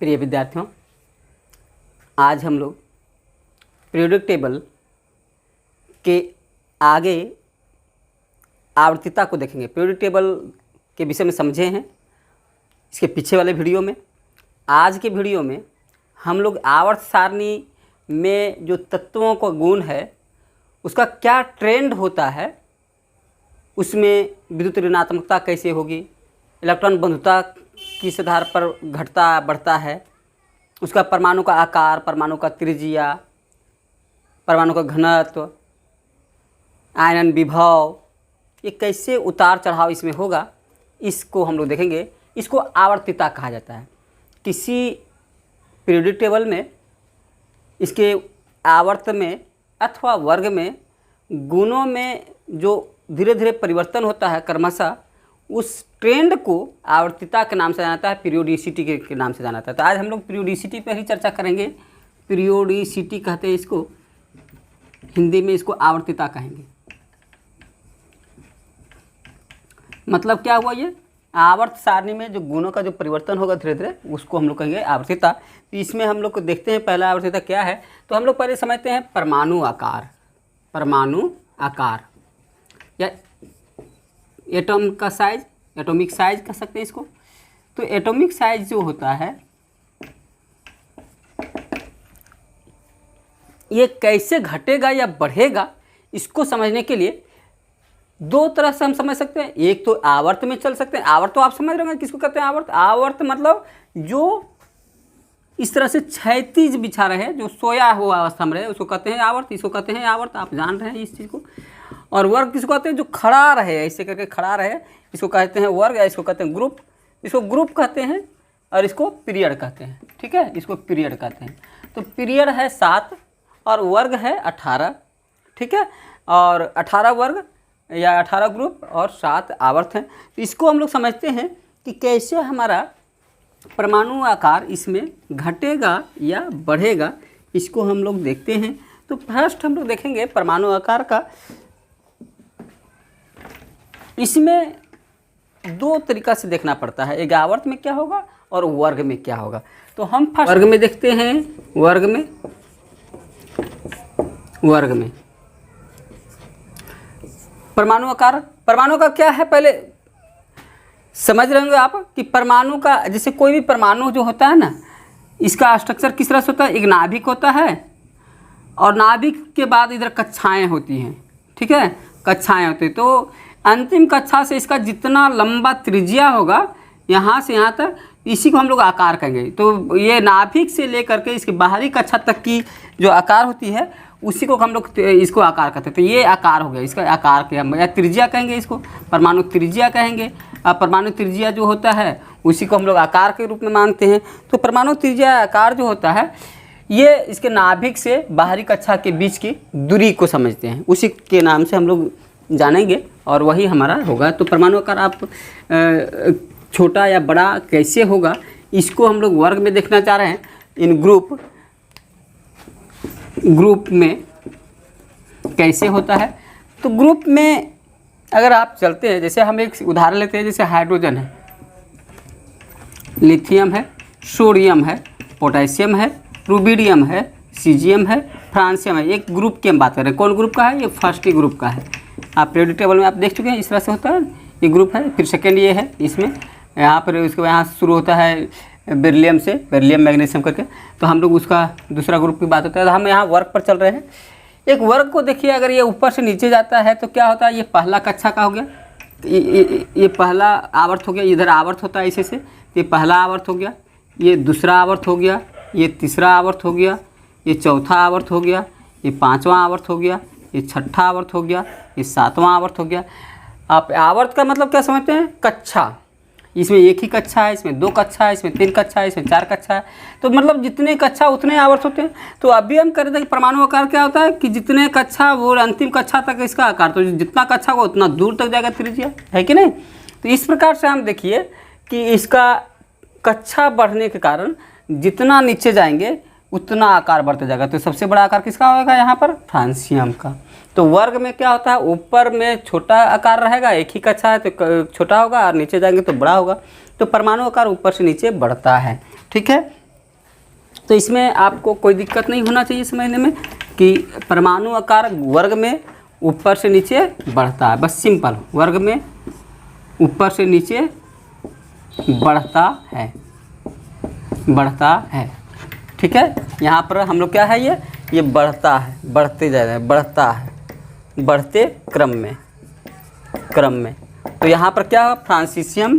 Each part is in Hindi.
प्रिय विद्यार्थियों, आज हम लोग पीरियोडिक टेबल के आगे आवर्तिता को देखेंगे। पीरियोडिक टेबल के विषय में समझे हैं इसके पीछे वाले वीडियो में। आज के वीडियो में हम लोग आवर्त सारणी में जो तत्वों का गुण है उसका क्या ट्रेंड होता है, उसमें विद्युत ऋणात्मकता कैसे होगी, इलेक्ट्रॉन बंधुता किस आधार पर घटता बढ़ता है, उसका परमाणु का आकार, परमाणु का त्रिज्या, परमाणु का घनत्व, आयनन विभव, ये कैसे उतार चढ़ाव इसमें होगा, इसको हम लोग देखेंगे। इसको आवर्तिता कहा जाता है। किसी पीरियोडिक टेबल में इसके आवर्त में अथवा वर्ग में गुणों में जो धीरे धीरे परिवर्तन होता है क्रमशः, उस ट्रेंड को आवर्तिता के नाम से जाना जाता है, पीरियोडिसिटी के नाम से जाना जाता है। तो आज हम लोग पीरियोडिसिटी पर ही चर्चा करेंगे। पीरियोडिसिटी कहते हैं इसको, हिंदी में इसको आवर्तिता कहेंगे। मतलब क्या हुआ, ये आवर्त सारणी में जो गुणों का जो परिवर्तन होगा धीरे धीरे, उसको हम लोग कहेंगे आवर्तिता। तो इसमें हम लोग को देखते हैं पहला आवर्तिता क्या है। तो हम लोग पहले समझते हैं परमाणु आकार। परमाणु आकार या एटम का साइज, एटॉमिक साइज कह सकते हैं इसको। तो एटॉमिक साइज जो होता है ये कैसे घटेगा या बढ़ेगा, इसको समझने के लिए दो तरह से हम समझ सकते हैं। एक तो आवर्त में चल सकते हैं। आवर्त तो आप समझ रहे होंगे किसको कहते हैं आवर्त। आवर्त मतलब जो इस तरह से क्षैतिज बिछा रहे, जो सोया हुआ अवस्था में रहे, उसको कहते हैं आवर्त। इसको कहते हैं आवर्त, आप जान रहे हैं इस चीज़ को। और वर्ग किसको कहते हैं, जो खड़ा रहे, ऐसे करके खड़ा रहे, इसको कहते हैं वर्ग, या इसको कहते हैं ग्रुप। इसको ग्रुप कहते हैं और इसको पीरियड कहते हैं। ठीक है, इसको पीरियड कहते हैं। तो पीरियड है 7 और वर्ग है 18। ठीक है, और 18 वर्ग या 18 ग्रुप और 7 आवर्त हैं। तो इसको हम लोग समझते हैं कि कैसे हमारा परमाणु आकार इसमें घटेगा या बढ़ेगा, इसको हम लोग देखते हैं। तो फर्स्ट हम लोग देखेंगे परमाणु आकार का। इसमें दो तरीका से देखना पड़ता है, एक आवर्त में क्या होगा और वर्ग में क्या होगा। तो हम फर्स्ट वर्ग में देखते हैं। वर्ग में परमाणु आकार। परमाणु का क्या है, पहले समझ रहे होंगे आप कि परमाणु का, जैसे कोई भी परमाणु जो होता है ना, इसका स्ट्रक्चर किस तरह से होता है। एक नाभिक होता है और नाभिक के बाद इधर कक्षाएं होती हैं। ठीक है, कक्षाएं होती हैं। तो अंतिम कक्षा से इसका जितना लंबा त्रिज्या होगा यहाँ से यहाँ तक, इसी को हम लोग आकार कहेंगे। तो ये नाभिक से लेकर के इसकी बाहरी कक्षा तक की जो आकार होती है, उसी को हम लोग इसको आकार कहते हैं। तो ये आकार हो गया, इसका आकार क्या, या त्रिज्या कहेंगे इसको, परमाणु त्रिज्या कहेंगे। और परमाणु त्रिज्या जो होता है उसी को हम लोग आकार के रूप में मानते हैं। तो परमाणु त्रिज्या आकार जो होता है, ये इसके नाभिक से बाहरी कक्षा के बीच की दूरी को समझते हैं, उसी के नाम से हम लोग जानेंगे और वही हमारा होगा। तो परमाणु आकार आप छोटा या बड़ा कैसे होगा, इसको हम लोग वर्ग में देखना चाह रहे हैं। इन ग्रुप में कैसे होता है। तो ग्रुप में अगर आप चलते हैं, जैसे हम एक उदाहरण लेते हैं, जैसे हाइड्रोजन है, लिथियम है, सोडियम है, पोटेशियम है, रुबिडियम है, सीजियम है, फ्रांसियम है। एक ग्रुप की हम बात कर रहे हैं। कौन ग्रुप का है, ये फर्स्ट ग्रुप का है। आप पीरियोडिक टेबल में आप देख चुके हैं, इस तरह से होता है, ये ग्रुप है। फिर सेकेंड ये है, इसमें यहाँ पर उसके यहाँ शुरू होता है बेरिलियम से, बेरिलियम मैग्नीशियम करके। तो हम लोग उसका दूसरा ग्रुप की बात होता है। तो हम यहाँ वर्ग पर चल रहे हैं। एक वर्ग को देखिए, अगर ये ऊपर से नीचे जाता है तो क्या होता है, ये पहला कक्षा का हो गया, ये पहला आवर्त हो गया। इधर आवर्त होता है इसे से, ये पहला आवर्त हो गया, ये दूसरा आवर्त हो गया, ये तीसरा आवर्त हो गया, ये चौथा आवर्त हो गया, ये पाँचवां आवर्त हो गया, ये छठा आवर्त हो गया, ये सातवां आवर्त हो गया। आप आवर्त का मतलब क्या समझते हैं, कक्षा। इसमें एक ही कक्षा है, इसमें 2 कक्षा है, इसमें 3 कक्षा है, इसमें 4 कक्षा है। तो मतलब जितने कक्षा उतने आवर्त होते हैं। तो अभी हम कर रहे थे कि परमाणु आकार क्या होता है कि जितने कक्षा वो अंतिम कक्षा तक इसका आकार, तो जितना कक्षा हो उतना दूर तक जाएगा त्रिज्या, है कि नहीं। तो इस प्रकार से हम देखिए कि इसका कक्षा बढ़ने के कारण जितना नीचे जाएंगे उतना आकार बढ़ते जाएगा। तो सबसे बड़ा आकार किसका होगा यहाँ पर, फ्रांसियम का। तो वर्ग में क्या होता है, ऊपर में छोटा आकार रहेगा, एक ही कक्षा है तो छोटा होगा, और नीचे जाएंगे तो बड़ा होगा। तो परमाणु आकार ऊपर से नीचे बढ़ता है। ठीक है, तो इसमें आपको कोई दिक्कत नहीं होना चाहिए समझने में कि परमाणु आकार वर्ग में ऊपर से नीचे बढ़ता है, बस सिंपल, वर्ग में ऊपर से नीचे बढ़ता है, बढ़ता है। ठीक है, यहाँ पर हम लोग क्या है, ये बढ़ता है, बढ़ते जा रहा है, बढ़ता है, बढ़ते क्रम में। तो यहाँ पर क्या होगा, फ्रांसीसियम,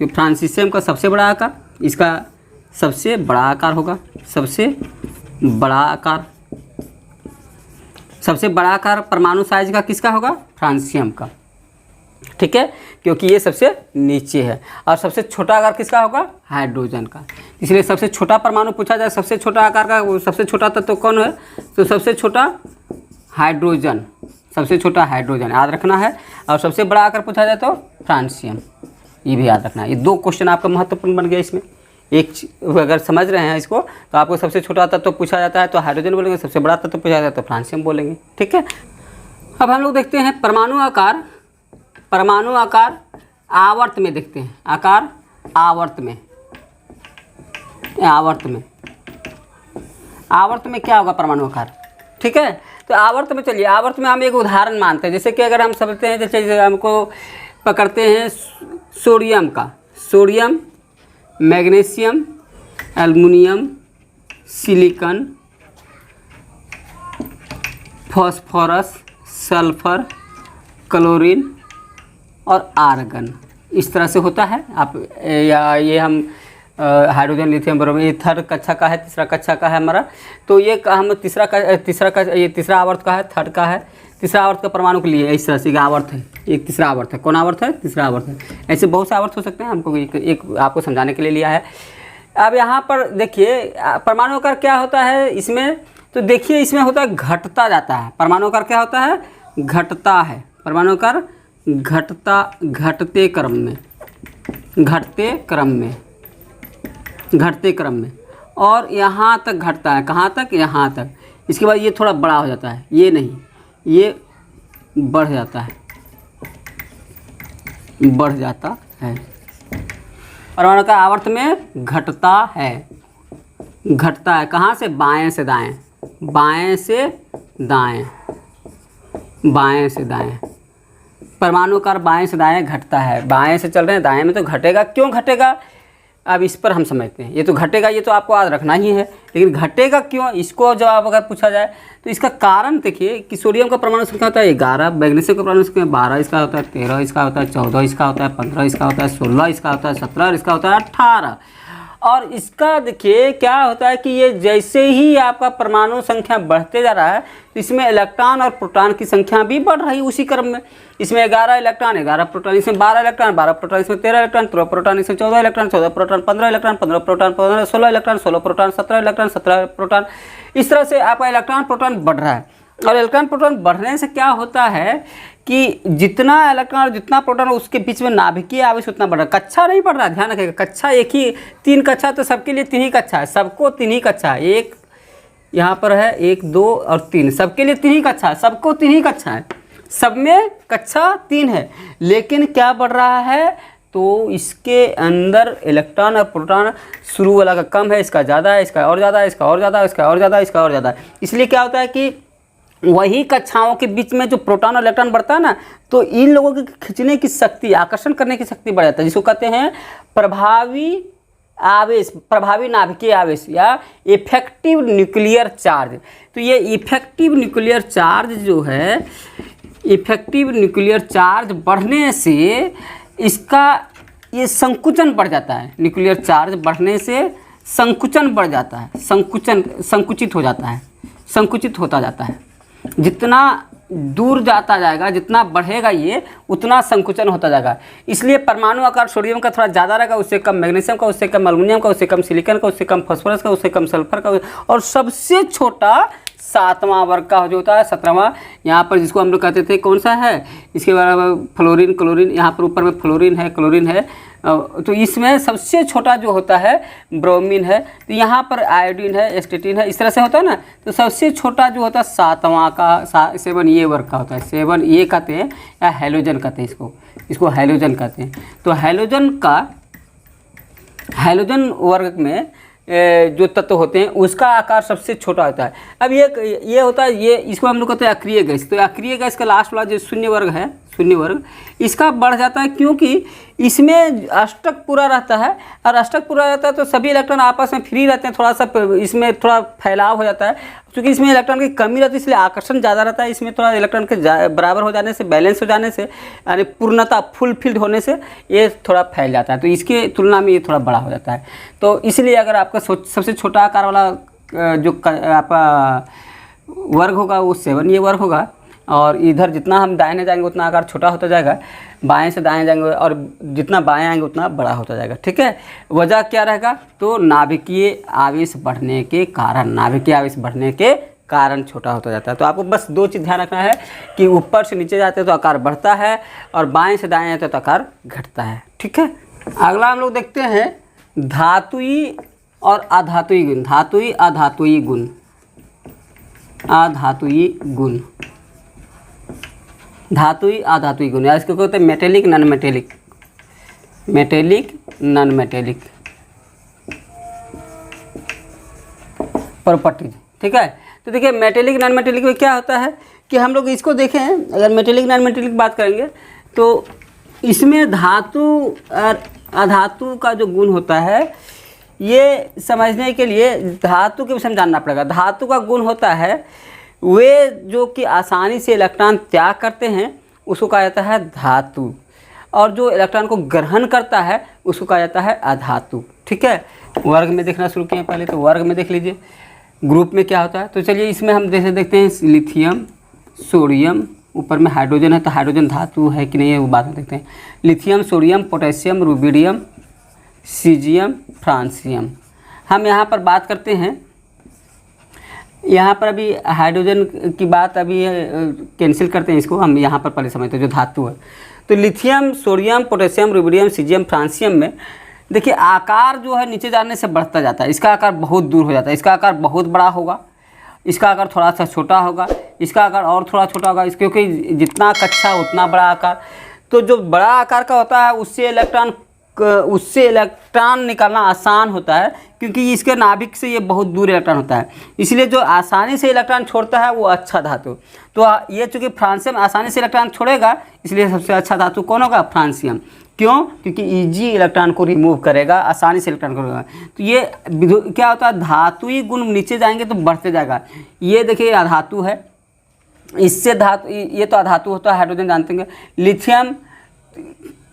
फ्रांसीसियम का सबसे बड़ा आकार, इसका सबसे बड़ा आकार होगा, सबसे बड़ा आकार, सबसे बड़ा आकार परमाणु साइज का किसका होगा, फ्रांसीसियम का। ठीक है, क्योंकि ये सबसे नीचे है। और सबसे छोटा आकार किसका होगा, हाइड्रोजन का। इसलिए सबसे छोटा परमाणु पूछा जाए, सबसे छोटा आकार का सबसे छोटा तत्व कौन है, तो सबसे छोटा हाइड्रोजन, सबसे छोटा हाइड्रोजन याद रखना है। और सबसे बड़ा आकार पूछा जाए तो फ्रांसीसियम, ये भी याद रखना है। ये 2 क्वेश्चन आपका महत्वपूर्ण बन गया इसमें। एक अगर समझ रहे हैं इसको तो आपको सबसे छोटा तत्व पूछा जाता है तो हाइड्रोजन बोलेंगे, सबसे बड़ा तत्व पूछा जाता है तो फ्रांसीसियम बोलेंगे। ठीक है, अब हम लोग देखते हैं परमाणु आकार, परमाणु आकार आवर्त में देखते हैं, आकार आवर्त में, आवर्त में, आवर्त में क्या होगा परमाणु आकार। ठीक है, तो आवर्त में चलिए, आवर्त में हम एक उदाहरण मानते हैं, जैसे कि अगर हम समझते हैं, जैसे हमको पकड़ते हैं सोडियम का, sodium, magnesium, aluminium, silicon, phosphorus, sulphur, chlorine और आर्गन, इस तरह से होता है। आप या ये हम हाइड्रोजन, लिथियम, ब्रोमीन, ये थर्ड कक्षा का है, तीसरा कक्षा का है हमारा। तो ये हम ये तीसरा आवर्त का है, थर्ड का है, तीसरा आवर्त का परमाणु के लिए इस तरह से आवर्त है, एक तीसरा आवर्त है। कौन आवर्त है, तीसरा आवर्त है। ऐसे बहुत से आवर्त हो सकते हैं, हमको एक आपको समझाने के लिए लिया है। अब यहाँ पर देखिए परमाणु आकार क्या होता है इसमें, तो देखिए इसमें होता है घटता जाता है। परमाणु आकार क्या होता है, घटता है। परमाणु आकार घटता, घटते क्रम में, घटते क्रम में, घटते क्रम में, और यहाँ तक घटता है, कहाँ तक, यहाँ तक। इसके बाद ये थोड़ा बड़ा हो जाता है, ये नहीं, ये बढ़ जाता है, बढ़ जाता है। परमाणु का आवर्त में घटता है, घटता है। कहाँ से, बाएं से दाएं, बाएं से दाएं, बाएं से दाएं। परमाणु का बाएं से दाएं घटता है, बाएं से चल रहे हैं, दाएं में तो घटेगा। क्यों घटेगा, अब इस पर हम समझते हैं। ये तो घटेगा, ये तो आपको याद रखना ही है, लेकिन घटेगा क्यों, इसको जवाब अगर पूछा जाए तो इसका कारण देखिए कि सोडियम का परमाणु संख्या होता है 11, मैग्नीशियम का परमाणु संख्या 12, इसका होता है 13, इसका होता है 14, इसका होता है 15, इसका होता है 16, इसका होता है 17 और इसका होता है 18। और इसका देखिए क्या होता है कि ये जैसे ही आपका परमाणु संख्या बढ़ते जा रहा है तो इसमें इलेक्ट्रॉन और प्रोटॉन की संख्या भी बढ़ रही है उसी क्रम में। इसमें 11 इलेक्ट्रॉन, 11 प्रोटॉन, इसमें 12 इलेक्ट्रॉन, 12 प्रोटॉन, इसमें 13 इलेक्ट्रॉन, 13 प्रोटॉन, इसमें 14 electron, 14 proton, 15 electron, 15 proton, 15, 16 electron, 16 proton, 17 electron, 17 proton. इस तरह से आपका इलेक्ट्रॉन प्रोटॉन बढ़ रहा है। और इलेक्ट्रॉन प्रोटॉन बढ़ने से क्या होता है कि जितना इलेक्ट्रॉन और जितना प्रोटॉन उसके बीच में नाभिकीय आवेश उतना बढ़ रहा है। कक्षा नहीं बढ़ रहा है, ध्यान रखिएगा। कक्षा एक ही, 3 कक्षा तो सबके लिए 3 ही कक्षा है, सबको 3 ही कक्षा है। एक यहाँ पर है, 1, 2 और 3, सबके लिए 3 ही कक्षा है, सबको 3 ही कक्षा है, सब में कक्षा 3 है। लेकिन क्या बढ़ रहा है, तो इसके अंदर इलेक्ट्रॉन और प्रोटॉन शुरू वाला का कम है, इसका ज़्यादा है, इसका और ज़्यादा है, इसका और ज़्यादा है, इसका और ज़्यादा है, इसका और ज़्यादा है। इसलिए क्या होता है कि वही कक्षाओं के बीच में जो प्रोटॉन और इलेक्ट्रॉन बढ़ता है ना, तो इन लोगों की खींचने की शक्ति, आकर्षण करने की शक्ति बढ़ जाता है, जिसको कहते हैं प्रभावी आवेश, प्रभावी नाभिकीय आवेश या इफेक्टिव न्यूक्लियर चार्ज। तो ये इफेक्टिव न्यूक्लियर चार्ज जो है, इफेक्टिव न्यूक्लियर चार्ज बढ़ने से इसका ये संकुचन बढ़ जाता है। न्यूक्लियर चार्ज बढ़ने से संकुचन बढ़ जाता है, संकुचित हो जाता है, संकुचित होता जाता है। जितना दूर जाता जाएगा, जितना बढ़ेगा ये, उतना संकुचन होता जाएगा। इसलिए परमाणु आकार सोडियम का थोड़ा ज़्यादा रहेगा, उससे कम मैग्नीशियम का, उससे कम एल्युमिनियम का, उससे कम सिलिकॉन का, उससे कम फास्फोरस का, उससे कम सल्फर का, और सबसे छोटा 7वां वर्ग का जो होता है, 17वां, यहाँ पर जिसको हम लोग कहते थे कौन सा है, इसके बारे फ्लोरीन, क्लोरीन, यहाँ पर ऊपर में फ्लोरीन है, क्लोरीन है। तो इसमें सबसे छोटा जो होता है ब्रोमीन है। तो यहाँ पर आयोडीन है, एस्टेटिन है, इस तरह से होता है ना। तो सबसे छोटा जो होता है 7वां का 7A वर्ग का होता है, 7A कहते हैं या हैलोजन कहते हैं इसको हैलोजन कहते हैं। तो हैलोजन वर्ग में जो तत्व होते हैं उसका आकार सबसे छोटा होता है। अब ये होता है, ये इसको हम लोग कहते हैं अक्रिय गैस। तो अक्रिय गैस का लास्ट वाला जो शून्य वर्ग है, शून्य वर्ग, इसका बढ़ जाता है क्योंकि इसमें अष्टक पूरा रहता है, और अष्टक पूरा रहता है तो सभी इलेक्ट्रॉन आपस में फ्री रहते हैं, थोड़ा सा इसमें थोड़ा फैलाव हो जाता है। क्योंकि इसमें इलेक्ट्रॉन की कमी रहती है इसलिए आकर्षण ज़्यादा रहता है। इसमें थोड़ा इलेक्ट्रॉन के बराबर हो जाने से, बैलेंस हो जाने से, यानी पूर्णता फुलफिल्ड होने से ये थोड़ा फैल जाता है, तो इसके तुलना में ये थोड़ा बड़ा हो जाता है। तो इसलिए अगर आपका सबसे छोटा आकार वाला जो आपका वर्ग होगा वो 7 ये वर्ग होगा, और इधर जितना हम दाहिने जाएंगे उतना आकार छोटा होता जाएगा, बाएं से दाएं जाएंगे और जितना बाएं आएंगे उतना बड़ा होता जाएगा। ठीक है, वजह क्या रहेगा? तो नाभिकीय आवेश बढ़ने के कारण, नाभिकीय आवेश बढ़ने के कारण छोटा होता जाता है। तो आपको बस 2 चीज़ ध्यान रखना है कि ऊपर से नीचे जाते हैं तो आकार बढ़ता है, और बाएं से दाएं आते हैं तो आकार घटता है। ठीक है, अगला हम लोग देखते हैं धातुई और अधातुई गुण। धातुई अधातुई गुण, अधातुई गुण, धातुई अधातुई गुण, या इसको कहते हैं metallic non metallic, metallic non metallic properties. ठीक है, तो देखिए मेटेलिक नॉन मेटेलिक में क्या होता है कि हम लोग इसको देखें, अगर मेटेलिक नॉन मेटेलिक बात करेंगे तो इसमें धातु और अधातु का जो गुण होता है, ये समझने के लिए धातु के विषय में जानना पड़ेगा। धातु का गुण होता है वे जो कि आसानी से इलेक्ट्रॉन त्याग करते हैं उसको कहा जाता है धातु, और जो इलेक्ट्रॉन को ग्रहण करता है उसको कहा जाता है अधातु। ठीक है, वर्ग में देखना शुरू किए पहले, तो वर्ग में देख लीजिए ग्रुप में क्या होता है। तो चलिए इसमें हम जैसे देखते हैं लिथियम, सोडियम, ऊपर में हाइड्रोजन है तो हाइड्रोजन धातु है कि नहीं है वो बात में देखते हैं। Lithium, sodium, potassium, rubidium, caesium, francium. हम यहाँ पर बात करते हैं, यहाँ पर अभी हाइड्रोजन की बात अभी कैंसिल करते हैं, इसको हम यहाँ पर पहले समझते हैं जो धातु है। तो lithium, sodium, potassium, rubidium, caesium, francium में देखिए आकार जो है नीचे जाने से बढ़ता जाता है। इसका आकार बहुत दूर हो जाता है, इसका आकार बहुत बड़ा होगा, इसका आकार थोड़ा सा छोटा होगा, इसका आकार और थोड़ा छोटा होगा, क्योंकि जितना कच्चा उतना बड़ा आकार। तो जो बड़ा आकार का होता है उससे इलेक्ट्रॉन निकालना आसान होता है, क्योंकि इसके नाभिक से ये बहुत दूर इलेक्ट्रॉन होता है, इसलिए जो आसानी से इलेक्ट्रॉन छोड़ता है वो अच्छा धातु। तो ये चूँकि फ्रांसियम आसानी से इलेक्ट्रॉन छोड़ेगा, इसलिए सबसे अच्छा धातु कौन होगा? फ्रांसियम। क्यों? क्योंकि इजी इलेक्ट्रॉन को रिमूव करेगा, आसानी से इलेक्ट्रॉन करेगा। तो ये क्या होता है, धातुई गुण नीचे जाएंगे तो बढ़ते जाएगा। ये देखिए अधातु है, इससे धातु, ये तो अधातु होता है, हाइड्रोजन जानते हैं। लिथियम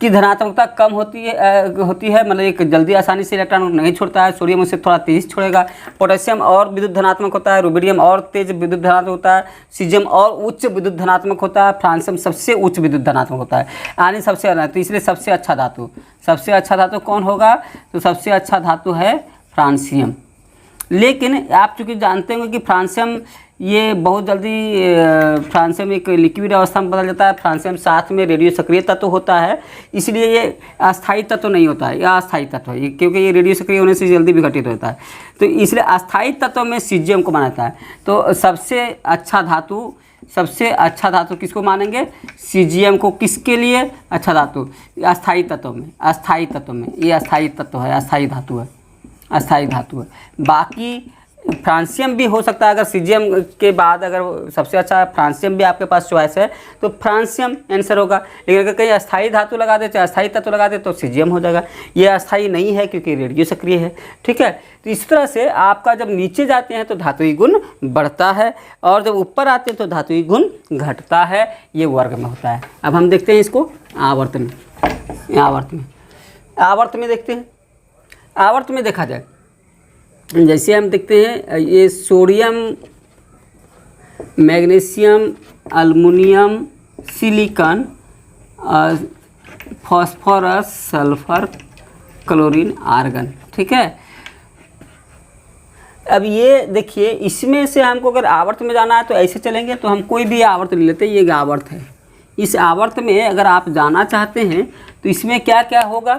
की धनात्मकता कम होती है, मतलब एक जल्दी आसानी से इलेक्ट्रॉन नहीं छोड़ता है। सोडियम उससे थोड़ा तेज छोड़ेगा। पोटेशियम और विद्युत धनात्मक होता है, रुबिडियम और तेज विद्युत धनात्मक होता है, सीजियम और उच्च विद्युत धनात्मक होता है, फ्रांसियम सबसे उच्च विद्युत धनात्मक होता है, यानी सबसे अलग। तो इसलिए सबसे अच्छा धातु कौन होगा? तो सबसे अच्छा धातु है फ्रांसियम। लेकिन आप चूँकि जानते होंगे कि फ्रांसियम ये बहुत जल्दी फ्रांसियम एक लिक्विड अवस्था में बदल जाता है। फ्रांसियम साथ में रेडियो सक्रिय तत्व होता है, इसलिए ये अस्थायी तत्व नहीं होता है, यह अस्थायी तत्व है, क्योंकि ये रेडियो सक्रिय होने से जल्दी विघटित होता है। तो इसलिए अस्थायी तत्व में सीजियम को माना जाता है। तो सबसे अच्छा धातु किसको मानेंगे? सीजियम को। किसके लिए अच्छा धातु? अस्थायी तत्व में, ये अस्थायी तत्व है, अस्थायी धातु है। बाकी फ्रांसियम भी हो सकता है, अगर सीजियम के बाद अगर सबसे अच्छा फ्रांसियम भी आपके पास चॉइस है तो फ्रांसियम आंसर होगा। लेकिन अगर कहीं अस्थायी धातु लगा दे, अस्थायी तत्व लगा दे तो सीजियम हो जाएगा। ये अस्थायी नहीं है क्योंकि रेडियो सक्रिय है। ठीक है, तो इस तरह से आपका जब नीचे जाते हैं तो धातुई गुण बढ़ता है, और जब ऊपर आते हैं तो धातुई गुण घटता है। ये वर्ग में होता है। अब हम देखते हैं इसको आवर्त में देखते हैं। आवर्त में देखा जाए, जैसे हम देखते हैं ये sodium, magnesium, aluminium, silicon, phosphorus, sulphur, chlorine, argon. ठीक है, अब ये देखिए इसमें से हमको अगर आवर्त में जाना है तो ऐसे चलेंगे, तो हम कोई भी आवर्त ले लेते हैं। ये आवर्त है, इस आवर्त में अगर आप जाना चाहते हैं तो इसमें क्या क्या होगा?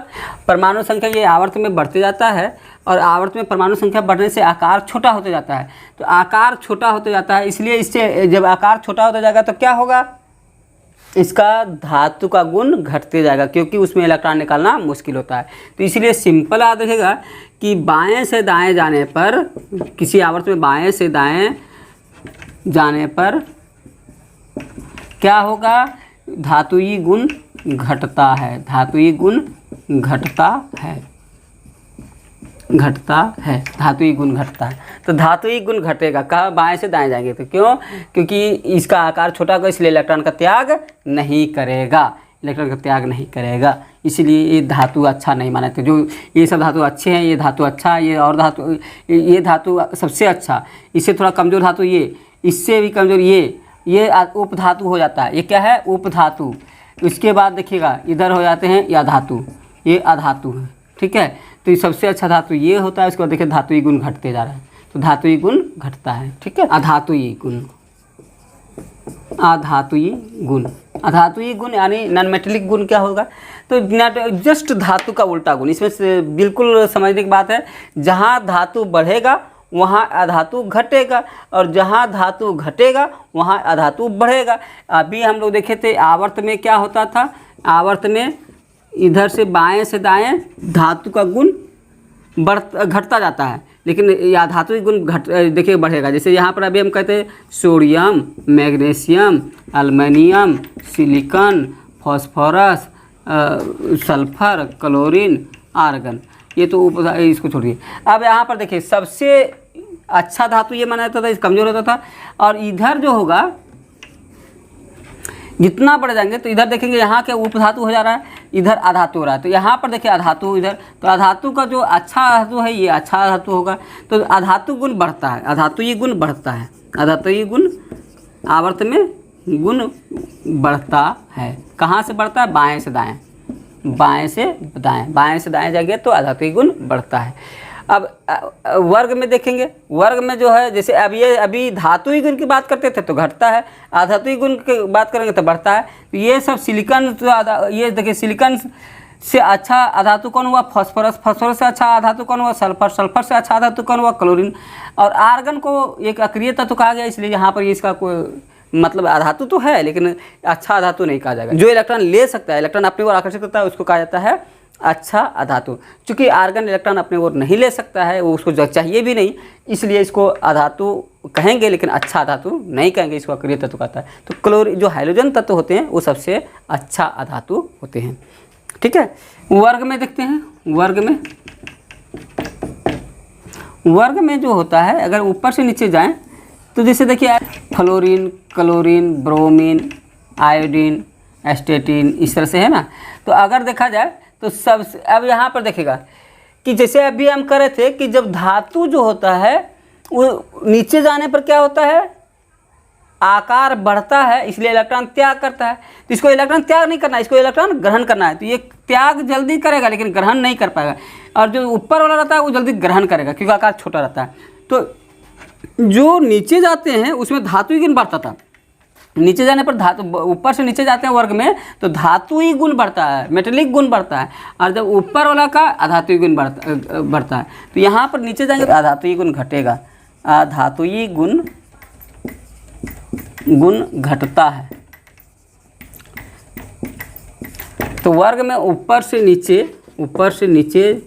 परमाणु संख्या ये आवर्त में बढ़ते जाता है, और आवर्त में परमाणु संख्या बढ़ने से आकार छोटा होते जाता है। तो आकार छोटा होते जाता है, इसलिए इससे जब आकार छोटा होता जाएगा तो क्या होगा? इसका धातु का गुण घटते जाएगा, क्योंकि उसमें इलेक्ट्रॉन निकालना मुश्किल होता है। तो इसलिए सिंपल याद रखेगा कि बाएं से दाएं जाने पर, किसी आवर्त में बाएं से दाएं जाने पर क्या होगा, धातुई गुण घटता है, धातुई गुण घटता है, घटता है, धातुई गुण घटता है। तो धातुई गुण घटेगा, कहाँ, बाएं से दाएं जाएंगे। तो क्यों, क्योंकि इसका आकार छोटा होगा, इसलिए इलेक्ट्रॉन का त्याग नहीं करेगा, इलेक्ट्रॉन का त्याग नहीं करेगा, इसलिए ये धातु अच्छा नहीं माना जाता। जो ये सब धातु अच्छे हैं, ये धातु अच्छा, ये और धातु, ये धातु सबसे अच्छा, इससे थोड़ा कमज़ोर धातु ये, इससे भी कमज़ोर ये उपधातु हो जाता है। ये क्या है, उपधातु। इसके बाद देखिएगा इधर हो जाते हैं या धातु, ये अधातु है, ठीक है। तो ये सबसे अच्छा धातु ये होता है। इसके बाद देखिए धातुई गुण घटते जा रहा है, तो धातुई गुण घटता है, ठीक है। अधातुई गुण, अधातुई गुण, अधातुई गुण यानी नॉन मेटेलिक गुण क्या होगा, तो जस्ट धातु का उल्टा गुण। इसमें से बिल्कुल समझने की बात है, जहाँ धातु बढ़ेगा वहाँ अधातु घटेगा, और जहाँ धातु घटेगा वहाँ अधातु बढ़ेगा। अभी हम लोग देखे थे आवर्त में क्या होता था, आवर्त में इधर से बाएं से दाएं धातु का गुण घटता जाता है, लेकिन या धातु गुण देखिए बढ़ेगा। जैसे यहाँ पर अभी हम कहते हैं sodium, magnesium, aluminium, silicon, phosphorus, sulphur, chlorine, argon, ये तो इसको छोड़िए। अब यहाँ पर देखिए सबसे अच्छा धातु ये माना जाता था, कमज़ोर होता था। और इधर जो होगा जितना बढ़ जाएंगे, तो इधर देखेंगे यहाँ क्या उपधातु हो जा रहा है, इधर अधातु हो रहा है। तो यहाँ पर देखिए अधातु इधर, तो अधातु का जो अच्छा धातु है ये अच्छा धातु होगा, तो अधातु गुण बढ़ता है, अधातुई गुण बढ़ता है, अधातुई गुण आवर्त में गुण बढ़ता है। कहाँ से बढ़ता है, बाएं से दाएं, बाएं से दाएं, बाएं से दाएं जाएंगे तो अधातुई गुण बढ़ता है। अब वर्ग में देखेंगे, वर्ग में जो है जैसे अब ये अभी धातुई गुण की बात करते थे तो घटता है, अधातुई गुण की बात करेंगे तो बढ़ता है। तो ये सब सिलिकॉन, तो ये देखिए सिलिकॉन से अच्छा अधातु कौन हुआ, फास्फोरस, फास्फोरस से अच्छा अधातु कौन हुआ, सल्फर, सल्फर से अच्छा अधातु कौन हुआ, क्लोरीन। और आर्गन को एक अक्रिय तत्व कहा गया, इसलिए यहाँ पर इसका कोई मतलब अधातु तो है लेकिन अच्छा अधातु नहीं कहा जाएगा। जो इलेक्ट्रॉन ले सकता है, इलेक्ट्रॉन अपनी ओर आकर्षित करता है, उसको कहा जाता है अच्छा अधातु। चूँकि आर्गन इलेक्ट्रॉन अपने ओर नहीं ले सकता है, वो उसको चाहिए भी नहीं, इसलिए इसको अधातु कहेंगे लेकिन अच्छा अधातु नहीं कहेंगे, इसको अक्रिय तत्व कहता है। तो क्लोरीन, जो हाइड्रोजन तत्व होते हैं वो सबसे अच्छा अधातु होते हैं, ठीक है। वर्ग में देखते हैं, वर्ग में जो होता है, अगर ऊपर से नीचे जाएं तो जैसे देखिए फ्लोरीन, क्लोरीन, ब्रोमीन, आयोडीन, एस्टेटिन, इस तरह से है ना। तो अगर देखा जाए तो सब, अब यहाँ पर देखेगा कि जैसे अभी हम कह रहे थे कि जब धातु जो होता है वो नीचे जाने पर क्या होता है, आकार बढ़ता है, इसलिए इलेक्ट्रॉन त्याग करता है। तो इसको इलेक्ट्रॉन त्याग नहीं करना है, इसको इलेक्ट्रॉन ग्रहण करना है। तो ये त्याग जल्दी करेगा लेकिन ग्रहण नहीं कर पाएगा, और जो ऊपर वाला रहता है वो जल्दी ग्रहण करेगा क्योंकि आकार छोटा रहता है। तो जो नीचे जाते हैं उसमें धातुई गुण बढ़ता था, नीचे जाने पर धातु, ऊपर से नीचे जाते हैं वर्ग में तो धातुई गुण बढ़ता है, मेटेलिक गुण बढ़ता है, और जब ऊपर वाला का अधातुई गुण बढ़ता है। तो यहाँ पर नीचे जाएंगे तो अधातुई गुण घटेगा, अधातुई गुण घटता है। तो वर्ग में ऊपर से नीचे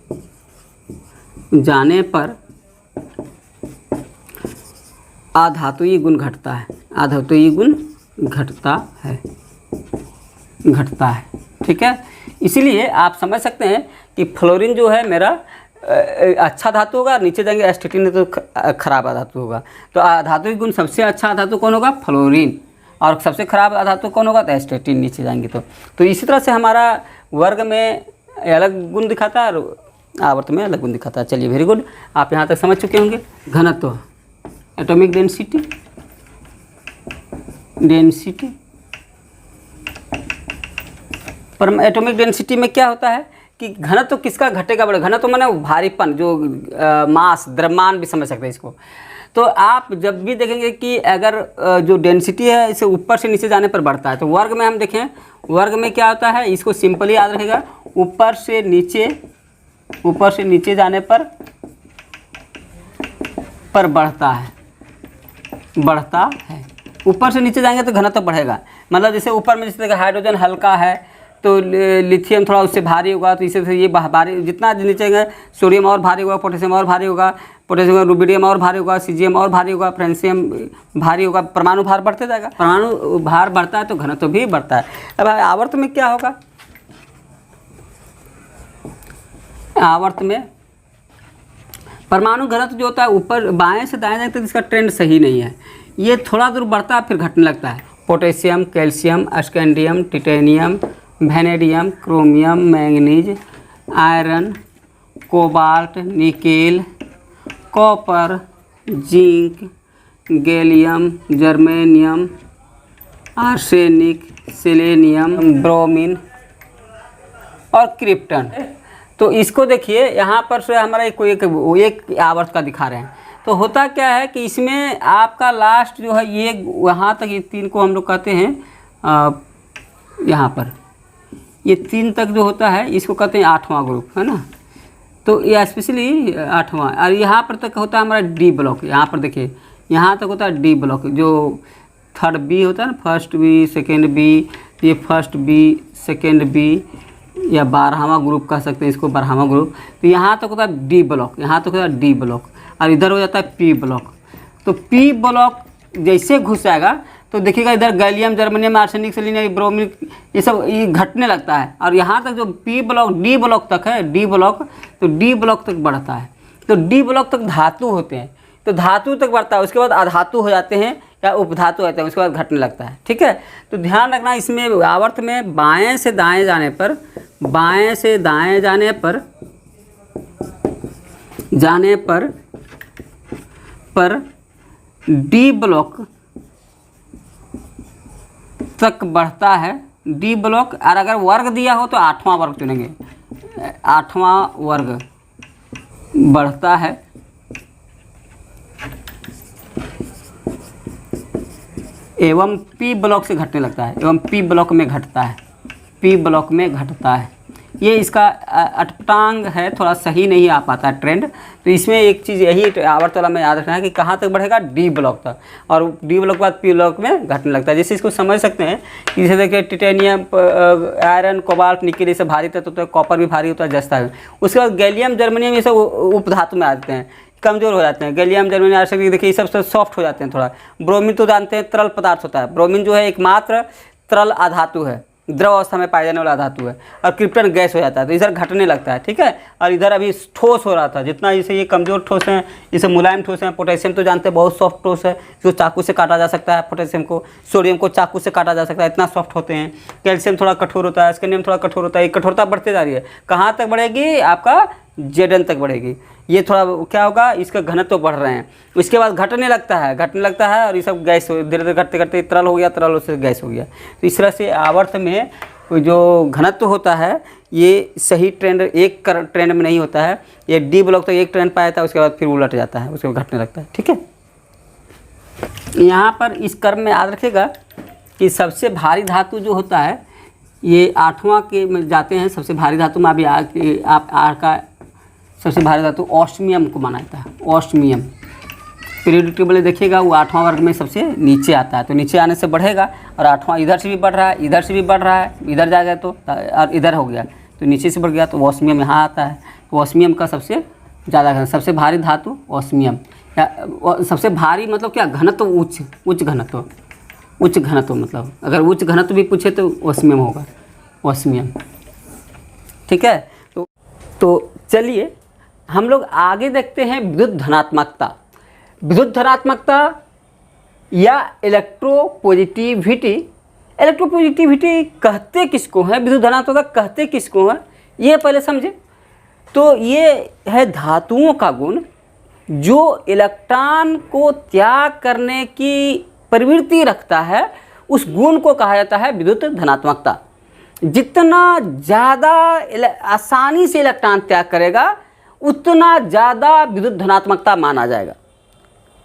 जाने पर अधातुई गुण घटता है, अधातुई गुण घटता है, ठीक है। इसीलिए आप समझ सकते हैं कि फ्लोरीन जो है मेरा अच्छा धातु होगा, नीचे जाएंगे एस्टेटिन तो खराब धातु होगा। तो अधातुई गुण सबसे अच्छा धातु कौन होगा, फ्लोरीन, और सबसे खराब धातु कौन होगा, तो एस्टेटिन नीचे जाएंगे। तो इसी तरह से हमारा वर्ग में अलग गुण दिखाता है और आवर्त में अलग गुण दिखाता है। चलिए वेरी गुड, आप यहाँ तक समझ चुके होंगे। घनत्व, एटॉमिक डेंसिटी, पर एटॉमिक डेंसिटी में क्या होता है कि घनत्व किसका घटेगा बढ़ेगा, घनत्व माने भारीपन, जो मास, द्रव्यमान भी समझ सकते हैं इसको। तो आप जब भी देखेंगे कि अगर जो डेंसिटी है इसे ऊपर से नीचे जाने पर बढ़ता है, तो वर्ग में हम देखें, वर्ग में क्या होता है, इसको सिंपली याद रखेगा, ऊपर से नीचे जाने पर बढ़ता है, ऊपर से नीचे जाएंगे तो घनत्व बढ़ेगा, मतलब जैसे ऊपर में जैसे हाइड्रोजन हल्का है तो लिथियम थोड़ा उससे भारी होगा, तो इससे ये भारी, जितना नीचे गए सोडियम और भारी होगा, पोटेशियम और भारी होगा, पोटेशियम रुबिडियम और भारी होगा, सीजियम और भारी होगा, फ्रांसियम भारी होगा। परमाणु भार बढ़ते जाएगा, परमाणु भार बढ़ता है तो घनत्व भी बढ़ता है। अब आवर्त में क्या होगा, आवर्त में परमाणु घनत्व जो होता है ऊपर बाएं से दाएं तक, इसका ट्रेंड सही नहीं है, ये थोड़ा दूर बढ़ता है फिर घटने लगता है। Potassium, calcium, scandium, titanium, vanadium, chromium, manganese, iron, cobalt, nickel, copper, zinc, gallium, germanium, arsenic, selenium, bromine और क्रिप्टन। तो इसको देखिए यहाँ पर से हमारा एक आवर्त का दिखा रहे हैं। तो होता क्या है कि इसमें आपका लास्ट जो है ये वहाँ तक, ये 3 को हम लोग कहते हैं यहाँ पर ये 3 तक जो होता है इसको कहते हैं 8वां ग्रुप, है ना। तो ये स्पेशली 8वां, और यहाँ पर तक होता है हमारा डी ब्लॉक। यहाँ पर देखिए यहाँ तक होता है डी ब्लॉक, जो थर्ड बी होता है ना, फर्स्ट बी, सेकेंड बी, ये फर्स्ट बी, सेकेंड बी, या 12वां ग्रुप कह सकते हैं इसको, 12वां ग्रुप। तो यहाँ तक होता है डी ब्लॉक, यहाँ तक होता है डी ब्लॉक, और इधर हो जाता है पी ब्लॉक। तो पी ब्लॉक जैसे घुस जाएगा तो देखिएगा इधर gallium, germanium, arsenic, selenium, bromine, ये सब ये घटने लगता है। और यहाँ तक जो पी ब्लॉक डी ब्लॉक तक है, डी ब्लॉक, तो डी ब्लॉक तक बढ़ता है। तो डी ब्लॉक तक धातु होते हैं, तो धातु तक बढ़ता है, उसके बाद अधातु हो जाते हैं या उपधातु होते हैं, उसके बाद घटने लगता है। ठीक है, तो ध्यान रखना इसमें आवर्त में बाएं से दाएं जाने पर, बाएं से दाएं जाने पर डी ब्लॉक तक बढ़ता है, डी ब्लॉक। और अगर वर्ग दिया हो तो 8वां वर्ग चुनेंगे, 8वां वर्ग बढ़ता है एवं पी ब्लॉक से घटने लगता है, एवं पी ब्लॉक में घटता है, पी ब्लॉक में घटता है। ये इसका अटपटांग है, थोड़ा सही नहीं आ पाता है ट्रेंड। तो इसमें एक चीज़ यही आवर्त वाला में याद रखना है कि कहाँ तक बढ़ेगा, डी ब्लॉक तक, और डी ब्लॉक के बाद पी ब्लॉक में घटने लगता है। जैसे इसको समझ सकते हैं कि जैसे देखिए टिटेनियम, आयरन, कोबाल्ट, निकेल, ये सब भारी तत्व होता है, कॉपर भी भारी होता है, जस्ता है। उसके बाद गैलियम, जर्मेनियम, ये सब उपधातु में आते हैं, कमज़ोर हो जाते हैं। गैलियम, जर्मेनियम, आर्सेनिक देखिए ये सब सॉफ्ट हो जाते हैं थोड़ा। ब्रोमीन तो जानते हैं तरल पदार्थ होता है, ब्रोमीन जो है एकमात्र तरल अधातु है, द्रव अवस्था में पाए जाने वाला धातु है। और क्रिप्टन गैस हो जाता है, तो इधर घटने लगता है। ठीक है, और इधर अभी ठोस हो रहा था, जितना जैसे ये कमज़ोर ठोस हैं, इसे मुलायम ठोस हैं। पोटेशियम तो जानते हैं बहुत सॉफ्ट ठोस है, जो चाकू से काटा जा सकता है पोटेशियम को, सोडियम को चाकू से काटा जा सकता है, इतना सॉफ्ट होते हैं। कैल्शियम थोड़ा कठोर होता है, स्कैंडियम थोड़ा कठोर होता है। ये कठोरता बढ़ती जा रही है, कहाँ तक बढ़ेगी, आपका Zn तक बढ़ेगी। ये थोड़ा क्या होगा, इसका घनत्व बढ़ रहे हैं, उसके बाद घटने लगता है और ये सब गैस धीरे धीरे घटते घटते तरल हो गया, तरल से गैस हो गया। तो इस तरह से आवर्त में जो घनत्व होता है ये सही ट्रेंड एक ट्रेंड में नहीं होता है। ये डी ब्लॉक तो एक ट्रेंड पाया था, उसके बाद फिर उलट जाता है, उसके बाद घटने लगता है। ठीक है, यहाँ पर इस क्रम में याद रखिएगा कि सबसे भारी धातु जो होता है ये 8वां के में जाते हैं। सबसे भारी धातु में अभी आप आर का सबसे भारी धातु ऑस्मियम को माना जाता है। ऑस्मियम पीरियोडिक टेबल में देखिएगा वो 8वां वर्ग में सबसे नीचे आता है, तो नीचे आने से बढ़ेगा। और 8वां इधर से भी बढ़ रहा है, इधर से भी बढ़ रहा है, इधर जाएगा तो और इधर हो गया तो नीचे से बढ़ गया, तो ऑस्मियम यहाँ आता है। तो ऑस्मियम का सबसे ज़्यादा सबसे भारी धातु ऑस्मियम, या सबसे भारी मतलब क्या, घनत्व उच्च घनत्व मतलब अगर उच्च घनत्व भी पूछे तो ऑस्मियम होगा, ऑस्मियम। ठीक है, तो चलिए हम लोग आगे देखते हैं विद्युत धनात्मकता। विद्युत धनात्मकता या इलेक्ट्रोपॉजिटिविटी। इलेक्ट्रोपॉजिटिविटी कहते किसको है, विद्युत धनात्मकता कहते किसको है, ये पहले समझे। तो ये है धातुओं का गुण जो इलेक्ट्रॉन को त्याग करने की प्रवृत्ति रखता है, उस गुण को कहा जाता है विद्युत धनात्मकता। जितना ज़्यादा आसानी से इलेक्ट्रॉन त्याग करेगा उतना ज़्यादा विद्युत धनात्मकता माना जाएगा।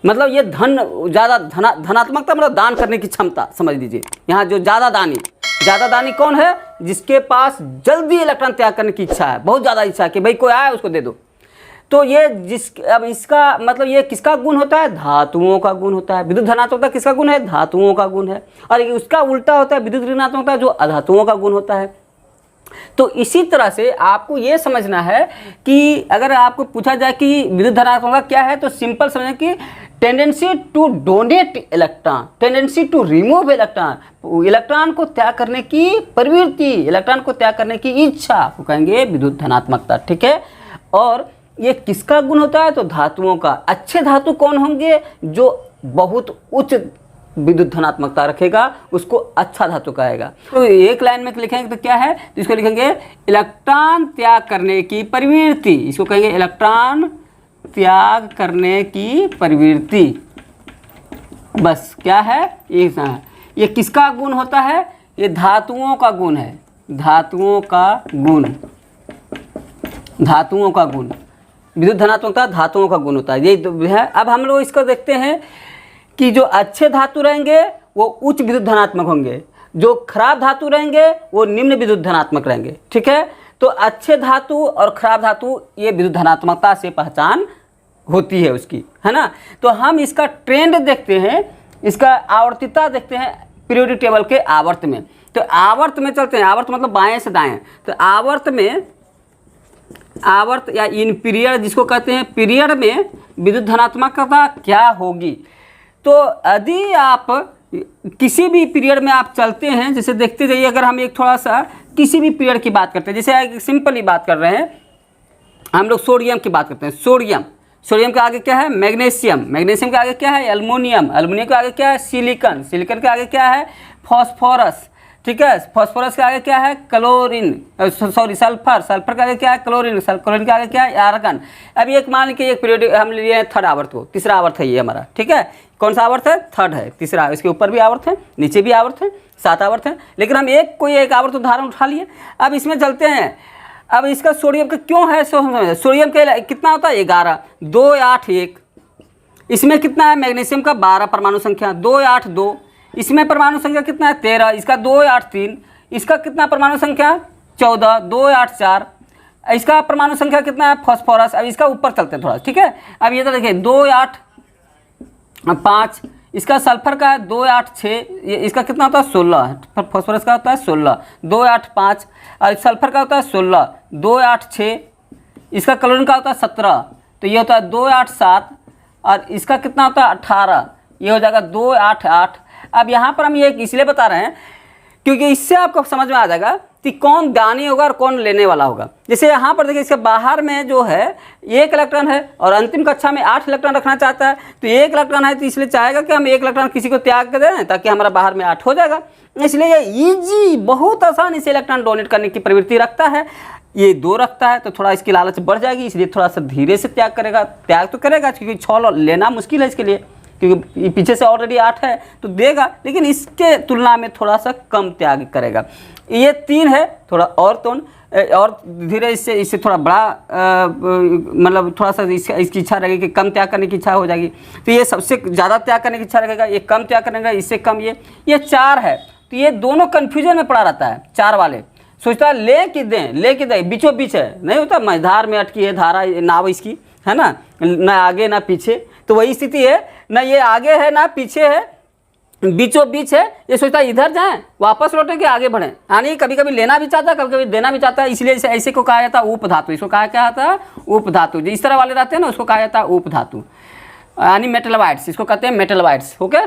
मतलब ये ज़्यादा धनात्मकता मतलब दान करने की क्षमता समझ लीजिए। यहाँ जो ज़्यादा दानी कौन है, जिसके पास जल्दी इलेक्ट्रॉन त्याग करने की इच्छा है, बहुत ज़्यादा इच्छा है कि भाई कोई आए उसको दे दो। तो ये अब इसका मतलब ये किसका गुण होता है? धातुओं का गुण होता है। विद्युत धनात्मकता किसका गुण है? धातुओं का गुण है। और उसका उल्टा होता है विद्युत ऋणात्मकता, जो अधातुओं का गुण होता है। तो इसी तरह से आपको ये समझना है कि अगर आपको पूछा जाए कि विद्युत धनात्मकता क्या है, तो सिंपल समझें कि tendency to donate electron, tendency to remove electron, electron को त्याग करने की प्रवृत्ति, इलेक्ट्रॉन को त्याग करने की इच्छा को कहेंगे विद्युत धनात्मकता। ठीक है। और ये किसका गुण होता है? तो धातुओं का। अच्छे धातु कौन होंगे? जो बहुत उच्च विद्युत धनात्मकता रखेगा उसको अच्छा धातु कहेगा। तो एक लाइन में लिखेंगे तो क्या है? तो इसको लिखेंगे इलेक्ट्रॉन त्याग करने की प्रवृत्ति, इसको कहेंगे इलेक्ट्रॉन त्याग करने की प्रवृत्ति। बस क्या है? ये किसका गुण होता है? ये धातुओं का गुण है, धातुओं का गुण, धातुओं का गुण। विद्युत धनात्मकता धातुओं का गुण होता है, ये है। अब हम लोग इसको देखते हैं कि जो अच्छे धातु रहेंगे वो उच्च विद्युत धनात्मक होंगे, जो खराब धातु रहेंगे वो निम्न विद्युत धनात्मक रहेंगे। ठीक है। तो अच्छे धातु और खराब धातु ये विद्युत धनात्मकता से पहचान होती है उसकी, है ना। तो हम इसका ट्रेंड देखते हैं, इसका आवर्तिता देखते हैं पीरियोडिक टेबल के आवर्त में। तो आवर्त में चलते हैं, आवर्त मतलब बाएं से दाएं। तो आवर्त में, आवर्त या इन पीरियड जिसको कहते हैं, पीरियड में विद्युत धनात्मकता क्या होगी? तो यदि आप किसी भी पीरियड में आप चलते हैं, जैसे देखते जाइए, अगर हम एक थोड़ा सा किसी भी पीरियड की बात करते हैं, जैसे एक सिंपल ही बात कर रहे हैं हम लोग, सोडियम की बात करते हैं। सोडियम, सोडियम के आगे क्या है? मैग्नीशियम, मैग्नीशियम के आगे क्या है? एल्युमिनियम, एल्युमिनियम के आगे क्या है? सिलिकॉन, सिलिकॉन के आगे क्या है? फॉस्फोरस। ठीक है। फॉस्फोरस के आगे क्या है? क्लोरीन, सॉरी सल्फर, सल्फर के आगे क्या है? क्लोरीन, क्लोरीन के आगे क्या है? आर्गन। अब एक मान लीजिए एक पीरियड हम लिए थर्ड आवर्त को, तीसरा आवर्त है ये हमारा। ठीक है। कौन सा आवर्त है? थर्ड है, तीसरा। इसके ऊपर भी आवर्त है, नीचे भी आवर्त है, 7 आवर्त है, लेकिन हम कोई एक आवर्त उदाहरण उठा लिए। अब इसमें चलते हैं। अब इसका सोडियम का क्यों है? सोडियम के कितना होता है? 11, 2, 8, 1। इसमें कितना है? मैग्नीशियम का 12 परमाणु संख्या, 2, 8, 2। इसमें परमाणु संख्या कितना है? 13। इसका 2, 8, 3। इसका कितना परमाणु संख्या? 14, 2, 8, 4। इसका परमाणु संख्या कितना है? फॉस्फोरस। अब इसका ऊपर चलते हैं थोड़ा। ठीक है। अब ये तो देखिए 2, 8, 5। इसका सल्फर का है 2, 8, 6। इसका कितना होता है? 16। फॉस्फोरस का होता है 16, 2, 8, 5। और सल्फर का होता है 16, 2, 8, 6। इसका क्लोरीन का होता है 17, तो ये होता है 2, 8, 7। और इसका कितना होता है? 18। ये हो जाएगा 2, 8, 8। अब यहाँ पर हम ये इसलिए बता रहे हैं क्योंकि इससे आपको समझ में आ जाएगा कि कौन दानी होगा और कौन लेने वाला होगा। जैसे यहाँ पर देखिए, इसके बाहर में जो है 1 इलेक्ट्रॉन है और अंतिम कक्षा में 8 इलेक्ट्रॉन रखना चाहता है, तो 1 इलेक्ट्रॉन है तो इसलिए चाहेगा कि हम 1 इलेक्ट्रॉन किसी को त्याग कर दें ताकि हमारा बाहर में 8 हो जाएगा। इसलिए ये ईजी, बहुत आसानी से इलेक्ट्रॉन डोनेट करने की प्रवृत्ति रखता है। ये 2 रखता है तो थोड़ा इसकी लालच बढ़ जाएगी, इसलिए थोड़ा सा धीरे से त्याग करेगा। त्याग तो करेगा क्योंकि 6 लेना मुश्किल है इसके लिए, क्योंकि पीछे से ऑलरेडी 8 है तो देगा, लेकिन इसके तुलना में थोड़ा सा कम त्याग करेगा। ये 3 है, थोड़ा और धीरे इससे थोड़ा बड़ा मतलब थोड़ा सा इसकी इच्छा रहेगी कि कम त्याग करने की इच्छा हो जाएगी, तो ये सबसे ज़्यादा त्याग करने की इच्छा रखेगा, ये कम त्याग करने का, इससे कम ये 4 है। तो ये दोनों कन्फ्यूजन में पड़ा रहता है। 4 वाले सोचता है ले कि दें, बीचों बीच है, नहीं होता मझधार में अटकी है धारा नाव इसकी, है ना आगे ना पीछे। तो वही स्थिति है, ना ये आगे है ना पीछे है, बीचों बीच है। ये सोचता है इधर जाएं, वापस लौटे के आगे बढ़ें। यानी कभी कभी लेना भी चाहता है, कभी कभी देना भी चाहता है, इसलिए ऐसे को कहा जाता है उपधातु। इसको कहा क्या जाता है? उपधातु। जो इस तरह वाले रहते हैं ना उसको कहा जाता है उपधातु, यानी मेटलवाइट्स, इसको कहते हैं मेटलवाइट्स। ओके,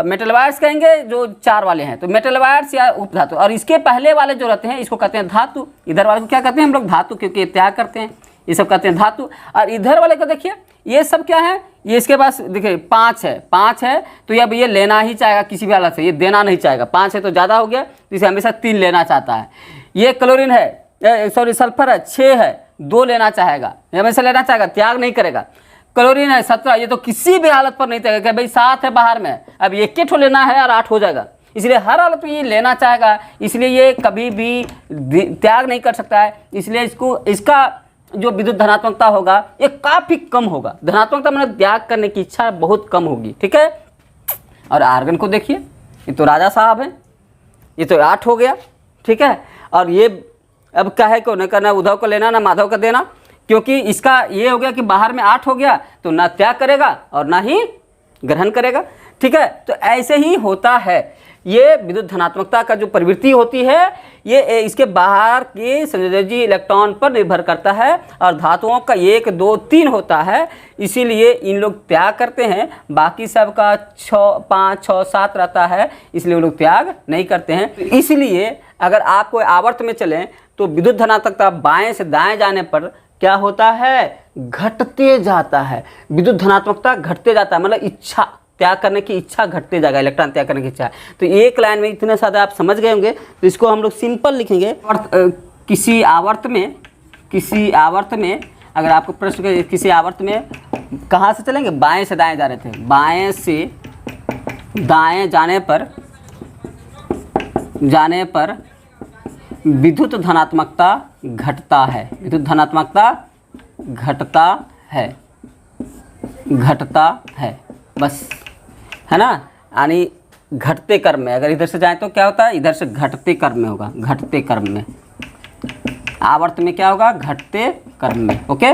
मेटलवाइट्स कहेंगे जो 4 वाले हैं, तो मेटलवाइट्स या उपधातु। और इसके पहले वाले जो रहते हैं इसको कहते हैं धातु। इधर वाले को क्या कहते हैं हम लोग? धातु, क्योंकि त्याग करते हैं, ये सब कहते हैं धातु। और इधर वाले को देखिए, ये सब क्या है? ये इसके पास देखिए 5 है, तो अब ये लेना ही चाहेगा किसी भी हालत से, ये देना नहीं चाहेगा। 5 है तो ज़्यादा हो गया, तो इसे हमेशा 3 लेना चाहता है। ये क्लोरीन है, सॉरी सल्फर है, 6 है, 2 लेना चाहेगा, ये हमेशा लेना चाहेगा, त्याग नहीं करेगा। क्लोरीन है 17, ये तो किसी भी हालत पर नहीं त्यागेगा। भाई 7 है बाहर में, अब 1 लेना है और 8 हो जाएगा, इसलिए हर हालत में ये लेना चाहेगा, इसलिए ये कभी भी त्याग नहीं कर सकता है। इसलिए इसका जो विद्युत धनात्मकता होगा ये काफ़ी कम होगा। धनात्मकता मतलब त्याग करने की इच्छा बहुत कम होगी। ठीक है। और आर्गन को देखिए, ये तो राजा साहब हैं, ये तो 8 हो गया। ठीक है। और ये अब क्या है, को न करना, उद्धव को लेना ना माधव का देना, क्योंकि इसका ये हो गया कि बाहर में 8 हो गया तो ना त्याग करेगा और ना ही ग्रहण करेगा। ठीक है, तो ऐसे ही होता है। ये विद्युत धनात्मकता का जो प्रवृत्ति होती है ये इसके बाहर के संयोजी इलेक्ट्रॉन पर निर्भर करता है, और धातुओं का 1 2 3 होता है, इसीलिए इन लोग त्याग करते हैं। बाकी सब का 6 5 6 7 रहता है, इसलिए वो लोग त्याग नहीं करते हैं। तो इसलिए अगर आप कोई आवर्त में चलें तो विद्युत धनात्मकता बाएं से दाएं जाने पर क्या होता है, घटते जाता है। विद्युत धनात्मकता घटते जाता है, मतलब इच्छा त्याग करने की इच्छा घटते जाएगा, इलेक्ट्रॉन त्याग करने की इच्छा। तो एक लाइन में इतने सारे आप समझ गए होंगे, तो इसको हम लोग सिंपल लिखेंगे। और किसी आवर्त में अगर आपको प्रश्न किसी आवर्त में कहाँ से चलेंगे, बाएं से दाएं जा रहे थे, बाएं से दाएं जाने पर विद्युत धनात्मकता घटता है, विद्युत धनात्मकता घटता है बस, है ना। यानी घटते क्रम में, अगर इधर से जाए तो क्या होता है, इधर से घटते क्रम में होगा, घटते क्रम में। आवर्त में क्या होगा, घटते क्रम में। ओके,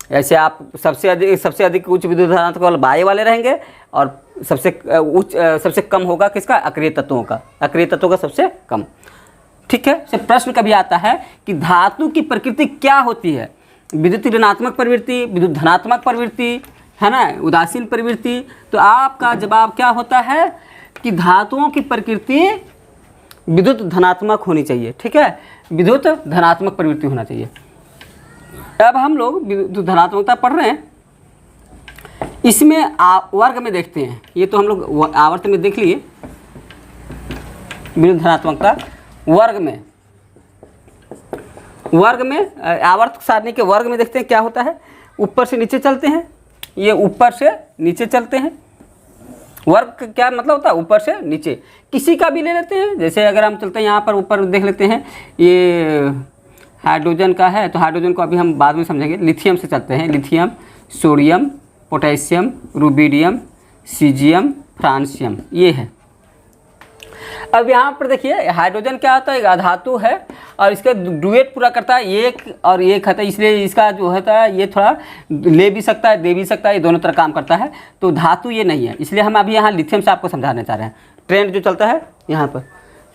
ऐसे आप सबसे अधिक उच्च विद्युत धनात्मक वाले बाह्य वाले रहेंगे, और सबसे कम होगा किसका, अक्रिय तत्वों का सबसे कम। ठीक है, से प्रश्न कभी आता है कि धातु की प्रकृति क्या होती है, विद्युत ऋणात्मक प्रवृत्ति, विद्युत धनात्मक प्रवृत्ति, है ना, उदासीन प्रवृत्ति। तो आपका जवाब क्या होता है कि धातुओं की प्रकृति विद्युत धनात्मक होनी चाहिए। ठीक है, विद्युत धनात्मक प्रवृत्ति होना चाहिए। अब हम लोग विद्युत धनात्मकता पढ़ रहे हैं, इसमें वर्ग में देखते हैं। ये तो हम लोग आवर्त में देख लिए, विद्युत धनात्मकता वर्ग में आवर्त सारणी के वर्ग में देखते हैं क्या होता है। ऊपर से नीचे चलते हैं, ये ऊपर से नीचे चलते हैं। वर्ग क्या मतलब होता है, ऊपर से नीचे। किसी का भी ले लेते हैं, जैसे अगर हम चलते हैं यहाँ पर ऊपर देख लेते हैं, ये हाइड्रोजन का है, तो हाइड्रोजन को अभी हम बाद में समझेंगे। लिथियम से चलते हैं, lithium, sodium, potassium, rubidium, caesium, francium, ये है। अब यहाँ पर देखिए हाइड्रोजन क्या होता है, एक अधातु है, और इसका डुएट पूरा करता है, एक और एक है, इसलिए इसका जो होता है ये थोड़ा ले भी सकता है, दे भी सकता है, ये दोनों तरह काम करता है। तो धातु ये नहीं है, इसलिए हम अभी यहाँ लिथियम से आपको समझाना चाह रहे हैं, ट्रेंड जो चलता है यहाँ पर।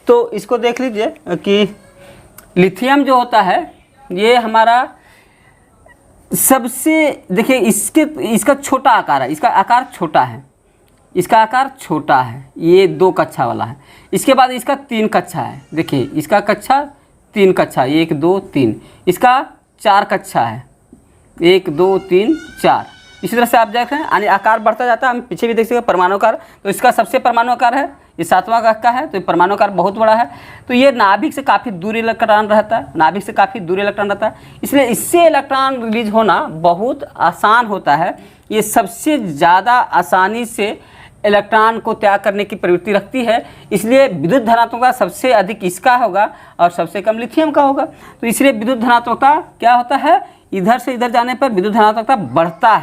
तो इसको देख लीजिए कि लिथियम जो होता है ये हमारा सबसे, देखिए इसका छोटा आकार है, इसका आकार छोटा है, इसका आकार छोटा है, ये 2 कक्षा वाला है। इसके बाद इसका 3 कक्षा है, देखिए इसका कक्षा 3 कक्षा, 1 2 3, इसका 4 कक्षा है, 1 2 3 4। इसी तरह से आप देख रहे हैं, यानी आकार बढ़ता जाता है। हम पीछे भी देख सकते हैं परमाणुकार, तो इसका सबसे परमाणुकार है, ये 7वां का है, तो परमाणुकार बहुत बड़ा है। तो ये नाभिक से काफ़ी दूर इलेक्ट्रॉन रहता है, नाभिक से काफ़ी दूर इलेक्ट्रॉन रहता है, इसलिए इससे इलेक्ट्रॉन रिलीज होना बहुत आसान होता है। ये सबसे ज़्यादा आसानी से इलेक्ट्रॉन को त्याग करने की प्रवृत्ति रखती है, इसलिए विद्युत धनात्मकता सबसे अधिक इसका होगा और सबसे कम लिथियम का होगा। तो इसलिए विद्युत धनात्मकता क्या होता है, इधर से इधर जाने पर विद्युत धनात्मकता बढ़ता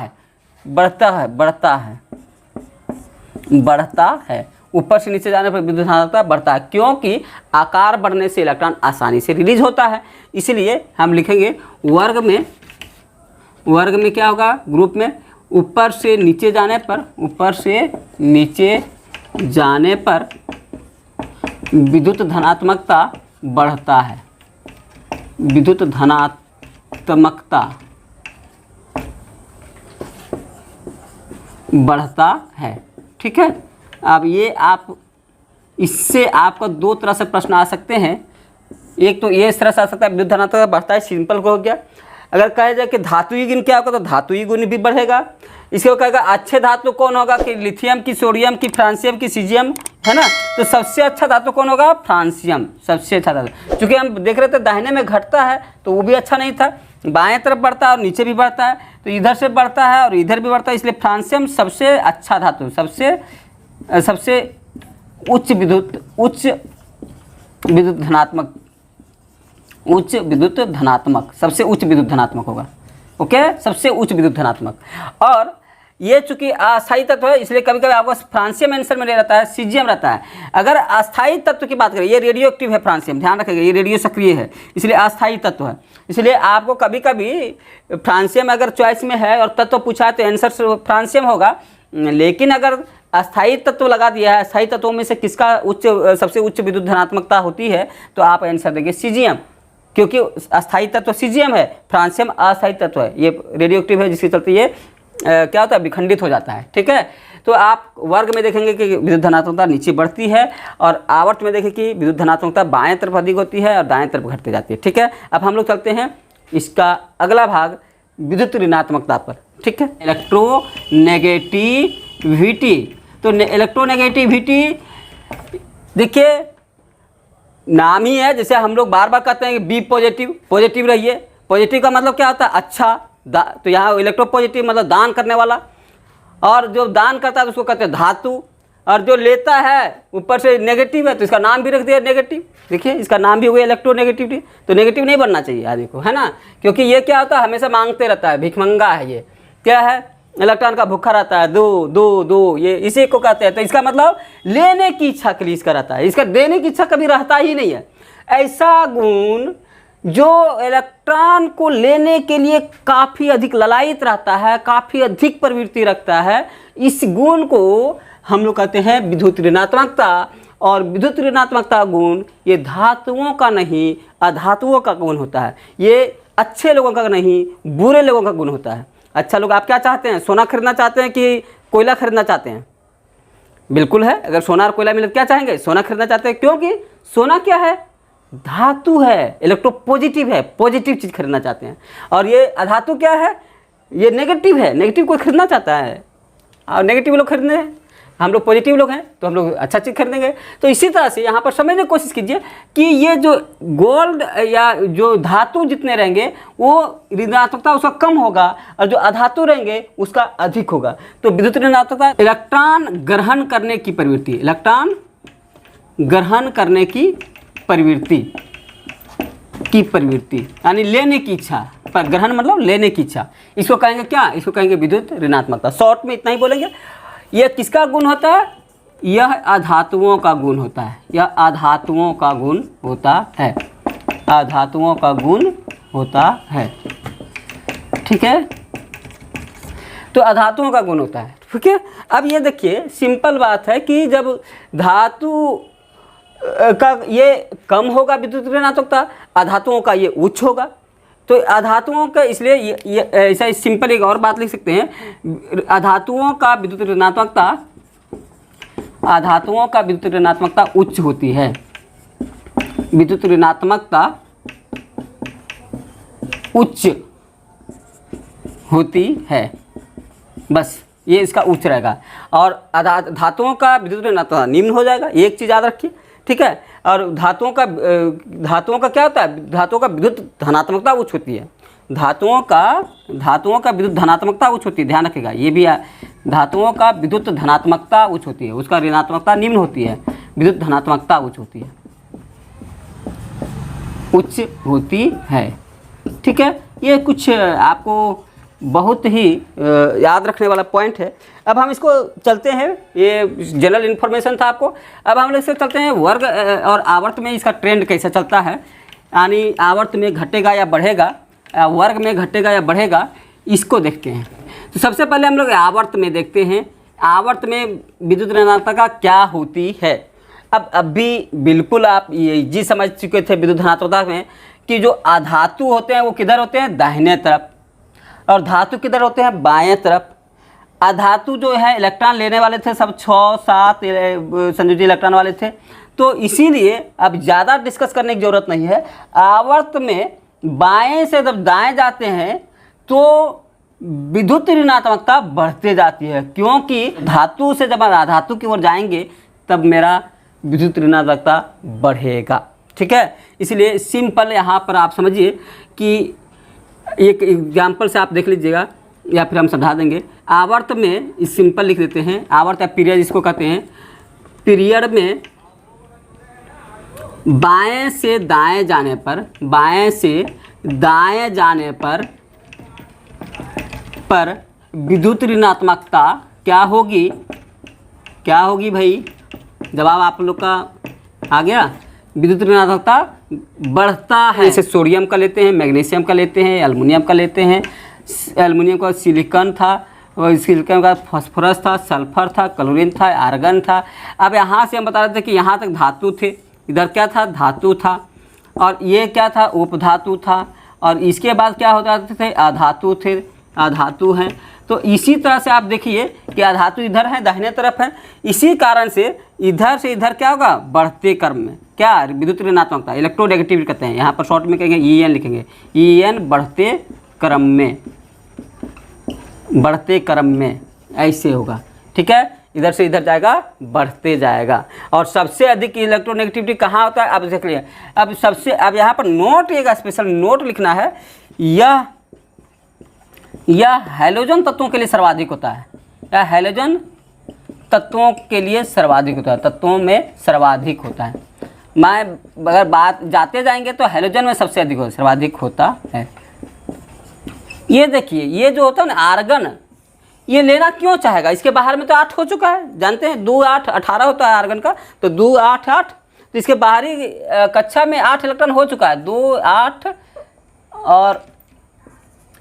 है, ऊपर से नीचे जाने पर विद्युत धनात्मकता बढ़ता है, क्योंकि आकार बढ़ने से इलेक्ट्रॉन आसानी से रिलीज होता है। इसलिए हम लिखेंगे वर्ग में क्या होगा, ग्रुप में ऊपर से नीचे जाने पर विद्युत धनात्मकता बढ़ता है, विद्युत धनात्मकता बढ़ता है। ठीक है, अब ये आप इससे आपको 2 तरह से प्रश्न आ सकते हैं। एक तो ये इस तरह से आ सकता है, विद्युत धनात्मकता बढ़ता है, सिंपल हो गया। अगर कहा जाए कि धातुई गुण क्या होगा, तो धातुई गुण भी बढ़ेगा। इसको कहेगा अच्छे धातु कौन होगा, कि लिथियम की, सोडियम की, फ्रांसियम की, सीजियम, है ना। तो सबसे अच्छा धातु कौन होगा, फ्रांसियम, सबसे अच्छा धातु। चूँकि हम देख रहे थे दाहिने में घटता है तो वो भी अच्छा नहीं था, बाएं तरफ बढ़ता है और नीचे भी बढ़ता है, तो इधर से बढ़ता है और इधर भी बढ़ता है, इसलिए फ्रांसियम सबसे अच्छा धातु, सबसे उच्च विद्युत धनात्मक सबसे उच्च विद्युत धनात्मक होगा। ओके, सबसे उच्च विद्युत धनात्मक। और ये चूंकि अस्थायी तत्व है इसलिए कभी कभी आपको फ्रांसियम आंसर में रहता है, सीजियम रहता है। अगर अस्थायी तत्व की बात करें, ये रेडियो एक्टिव है फ्रांसियम, ध्यान रखिएगा, ये रेडियो सक्रिय है इसलिए अस्थायी तत्व है। इसलिए आपको कभी कभी फ्रांसियम अगर चॉइस में है और तत्व पूछा है तो आंसर फ्रांसियम होगा, लेकिन अगर अस्थायी तत्व लगा दिया है, अस्थायी तत्वों में से किसका सबसे उच्च विद्युत धनात्मकता होती है, तो आप आंसर देंगे सीजियम, क्योंकि अस्थायी तत्व सीजियम है, फ्रांसियम अस्थायी तत्व है, ये रेडियो एक्टिव है जिसके चलते ये क्या होता है, विखंडित हो जाता है। ठीक है, तो आप वर्ग में देखेंगे कि विद्युत धनात्मकता नीचे बढ़ती है और आवर्त में देखें कि विद्युत धनात्मकता बाएं तरफ अधिक होती है और दाएं तरफ घटते जाती है। ठीक है, अब हम लोग चलते हैं इसका अगला भाग विद्युत ऋणात्मकता पर। ठीक है, इलेक्ट्रोनेगेटिविटी। तो इलेक्ट्रोनेगेटिविटी देखिए नाम ही है, जैसे हम लोग बार बार कहते हैं कि बी पॉजिटिव, पॉजिटिव रहिए। पॉजिटिव का मतलब क्या होता है, अच्छा, तो यहाँ इलेक्ट्रो पॉजिटिव मतलब दान करने वाला, और जो दान करता है तो उसको कहते हैं धातु, और जो लेता है ऊपर से नेगेटिव है तो इसका नाम भी रख दिया नेगेटिव। देखिए इसका नाम भी हो गया इलेक्ट्रोनेगेटिविटी। तो नेगेटिव नहीं बनना चाहिए आदमी को, है ना, क्योंकि ये क्या होता है, हमेशा मांगते रहता है, भिखमंगा है ये। क्या है, इलेक्ट्रॉन का भूखा रहता है, दो दो दो, ये इसी को कहते हैं। तो इसका मतलब लेने की इच्छा के लिए इसका रहता है, इसका देने की इच्छा कभी रहता ही नहीं है। ऐसा गुण जो इलेक्ट्रॉन को लेने के लिए काफ़ी अधिक ललायित रहता है, काफ़ी अधिक प्रवृत्ति रखता है, इस गुण को हम लोग कहते हैं विद्युत ऋणात्मकता। और विद्युत ऋणात्मकता गुण ये धातुओं का नहीं, अधातुओं का गुण होता है। ये अच्छे लोगों का नहीं, बुरे लोगों का गुण होता है। अच्छा लोग आप क्या चाहते हैं, सोना खरीदना चाहते हैं कि कोयला खरीदना चाहते हैं? बिल्कुल है, अगर सोना और कोयला मिले क्या चाहेंगे, सोना खरीदना चाहते हैं, क्योंकि सोना क्या है, धातु है, इलेक्ट्रो पॉजिटिव है, पॉजिटिव चीज़ खरीदना चाहते हैं। और ये अधातु क्या है, ये नेगेटिव है, नेगेटिव कोई खरीदना चाहता है, और नेगेटिव लोग खरीदने हैं, हम लोग पॉजिटिव लोग हैं तो हम लोग अच्छा चीज़ खरीदेंगे। तो इसी तरह से यहाँ पर समझने की कोशिश कीजिए कि ये जो गोल्ड या जो धातु जितने रहेंगे वो ऋणात्मकता उसका कम होगा, और जो अधातु रहेंगे उसका अधिक होगा। तो विद्युत ऋणात्मकता इलेक्ट्रॉन ग्रहण करने की प्रवृत्ति, इलेक्ट्रॉन ग्रहण करने की प्रवृत्ति यानी लेने की इच्छा, पर ग्रहण मतलब लेने की इच्छा, इसको कहेंगे क्या, इसको कहेंगे विद्युत ऋणात्मकता। शॉर्ट में इतना ही बोलेंगे। यह किसका गुण होता है, यह अधातुओं का गुण होता है, यह अधातुओं का गुण होता है, अधातुओं का गुण होता है। ठीक है, तो अधातुओं का गुण होता है। ठीक है, अब ये देखिए सिंपल बात है कि जब धातु का ये कम होगा विद्युत ऋणात्मकता, अधातुओं का ये उच्च होगा। तो अधातुओं का इसलिए ये ऐसा सिंपल एक और बात लिख सकते हैं, अधातुओं का विद्युत ऋणात्मकता, अधातुओं का विद्युत ऋणात्मकता उच्च होती है, विद्युत ऋणात्मकता उच्च होती है, बस ये इसका उच्च रहेगा। और धातुओं का विद्युत ऋणात्मकता निम्न हो जाएगा, एक चीज़ याद रखिए। ठीक है, और धातुओं का क्या होता है, धातुओं का विद्युत धनात्मकता उच्च होती है, धातुओं का विद्युत धनात्मकता उच्च होती है, ध्यान रखिएगा ये भी है, धातुओं का विद्युत धनात्मकता उच्च होती है, उसका ऋणात्मकता निम्न होती है, विद्युत धनात्मकता उच्च होती है। ठीक है, ये कुछ आपको बहुत ही याद रखने वाला पॉइंट है। अब हम इसको चलते हैं, ये जनरल इन्फॉर्मेशन था आपको। अब हम लोग इससे चलते हैं वर्ग और आवर्त में इसका ट्रेंड कैसा चलता है, यानी आवर्त में घटेगा या बढ़ेगा, वर्ग में घटेगा या बढ़ेगा, इसको देखते हैं। तो सबसे पहले हम लोग आवर्त में देखते हैं, आवर्त में विद्युत ऋणात्मकता क्या होती है। अब भी बिल्कुल आप ये समझ चुके थे विद्युत धनात्मकता में कि जो अधातु होते हैं वो किधर होते हैं, दाहिने तरफ, और धातु किधर होते हैं, बाएं तरफ। अधातु जो है इलेक्ट्रॉन लेने वाले थे, सब 6-7 संयोजी इलेक्ट्रॉन वाले थे, तो इसीलिए अब ज़्यादा डिस्कस करने की ज़रूरत नहीं है। आवर्त में बाएं से जब दाएं जाते हैं तो विद्युत ऋणात्मकता बढ़ते जाती है, क्योंकि धातु से जब अधातु की ओर जाएंगे तब मेरा विद्युत ऋणात्मकता बढ़ेगा। ठीक है, इसलिए सिंपल यहाँ पर आप समझिए कि एक एग्जाम्पल से आप देख लीजिएगा या फिर हम समझा देंगे। आवर्त में इस सिंपल लिख देते हैं, आवर्त या पीरियड इसको कहते हैं। पीरियड में बाएं से दाएं जाने पर, बाएं से दाएं जाने पर विद्युत ऋणात्मकता क्या होगी भाई, जवाब आप लोग का आ गया। विद्युत ऋणात्मकता बढ़ता है, जैसे सोडियम का लेते हैं, मैग्नीशियम का लेते हैं, एल्युमिनियम का लेते हैं। एल्युमिनियम का सिलिकॉन था, और सिलिकॉन का फास्फोरस था, सल्फर था, क्लोरीन था, आर्गन था। अब यहाँ से हम बता रहे थे कि यहाँ तक धातु थे, इधर क्या था, धातु था, और ये क्या था, उपधातु था, और इसके बाद क्या होता थे, अधातु थे, अधातु हैं। तो इसी तरह से आप देखिए कि अधातु इधर है, दाहिने तरफ है, इसी कारण से इधर क्या होगा, बढ़ते क्रम में क्या, विद्युत ऋणात्मकता, इलेक्ट्रोनेगेटिविटी कहते हैं। यहाँ पर शॉर्ट में कहेंगे EN लिखेंगे, EN बढ़ते क्रम में, बढ़ते क्रम में ऐसे होगा, ठीक है। इधर से इधर जाएगा, बढ़ते जाएगा। और सबसे अधिक इलेक्ट्रोनेगेटिविटी कहाँ होता है, अब देख लिया। अब यहाँ पर नोट, एक स्पेशल नोट लिखना है, यह हैलोजन तत्वों के लिए सर्वाधिक होता है, या हैलोजन तत्वों के लिए सर्वाधिक होता है, तत्वों में सर्वाधिक होता है। मैं अगर बात जाते जाएंगे तो हैलोजन में सबसे अधिक सर्वाधिक होता है। ये देखिए, ये जो होता है ना आर्गन, ये लेना क्यों चाहेगा, इसके बाहर में तो 8 हो चुका है, जानते हैं 2 8 18 होता है आर्गन का, तो 2 8 8, तो इसके बाहरी कक्षा में 8 इलेक्ट्रॉन हो चुका है, 2 8 और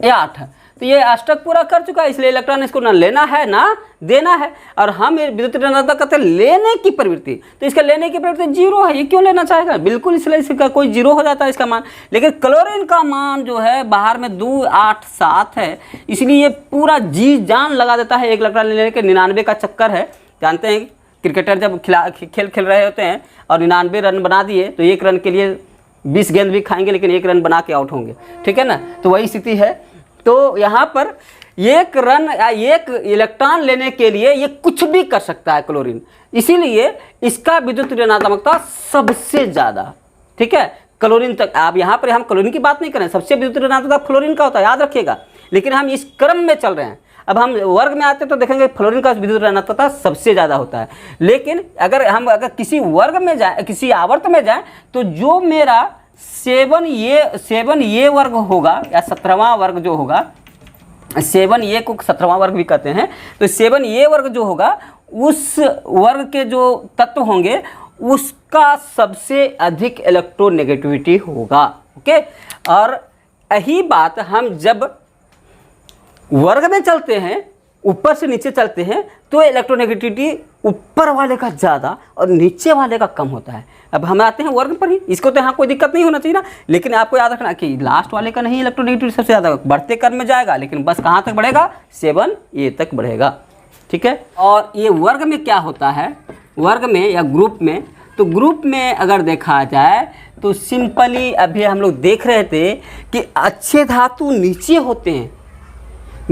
ये 8, तो ये अष्टक पूरा कर चुका है, इसलिए इलेक्ट्रॉन इसको ना लेना है ना देना है। और हम ये विद्युत ऋणात्मकता कहते हैं लेने की प्रवृत्ति, तो इसका लेने की प्रवृत्ति 0 है, ये क्यों लेना चाहेगा, बिल्कुल, इसलिए इसका कोई 0 हो जाता है इसका मान। लेकिन क्लोरीन का मान जो है बाहर में 2 8 7 है, इसलिए ये पूरा जी जान लगा देता है एक इलेक्ट्रॉन लेने के। 99 का चक्कर है, जानते हैं क्रिकेटर जब खेल रहे होते हैं और 99 रन बना दिए तो 1 रन के लिए 20 गेंद भी खाएंगे, लेकिन 1 रन बना के आउट होंगे, ठीक है ना। तो वही स्थिति है। तो यहाँ पर 1 रन या 1 इलेक्ट्रॉन लेने के लिए ये कुछ भी कर सकता है क्लोरीन, इसीलिए इसका विद्युत ऋणात्मकता सबसे ज़्यादा, ठीक है, क्लोरीन तक। आप यहाँ पर हम क्लोरीन की बात नहीं करें, सबसे विद्युत ऋणात्मकता फ्लोरीन का होता है, याद रखिएगा। लेकिन हम इस क्रम में चल रहे हैं, अब हम वर्ग में आते तो देखेंगे फ्लोरीन का विद्युत ऋणात्मकता सबसे ज़्यादा होता है। लेकिन अगर किसी वर्ग में जाए, किसी आवर्त में जाए, तो जो मेरा 7A वर्ग होगा, या 17वां वर्ग जो होगा, 7A को 17वां वर्ग भी कहते हैं, तो 7A वर्ग जो होगा, उस वर्ग के जो तत्व होंगे उसका सबसे अधिक इलेक्ट्रोनेगेटिविटी होगा, ओके। और यही बात हम जब वर्ग में चलते हैं, ऊपर से नीचे चलते हैं, तो इलेक्ट्रोनेगेटिविटी ऊपर वाले का ज़्यादा और नीचे वाले का कम होता है। अब हम आते हैं वर्ग पर ही, इसको तो यहाँ कोई दिक्कत नहीं होना चाहिए ना। लेकिन आपको याद रखना कि लास्ट वाले का नहीं इलेक्ट्रोनेगेटिविटी सबसे ज़्यादा, बढ़ते क्रम में जाएगा, लेकिन बस कहाँ तक बढ़ेगा, 7A तक बढ़ेगा, ठीक है। और ये वर्ग में क्या होता है, वर्ग में या ग्रुप में, तो ग्रुप में अगर देखा जाए तो सिंपली अभी हम लोग देख रहे थे कि अच्छे धातु नीचे होते हैं,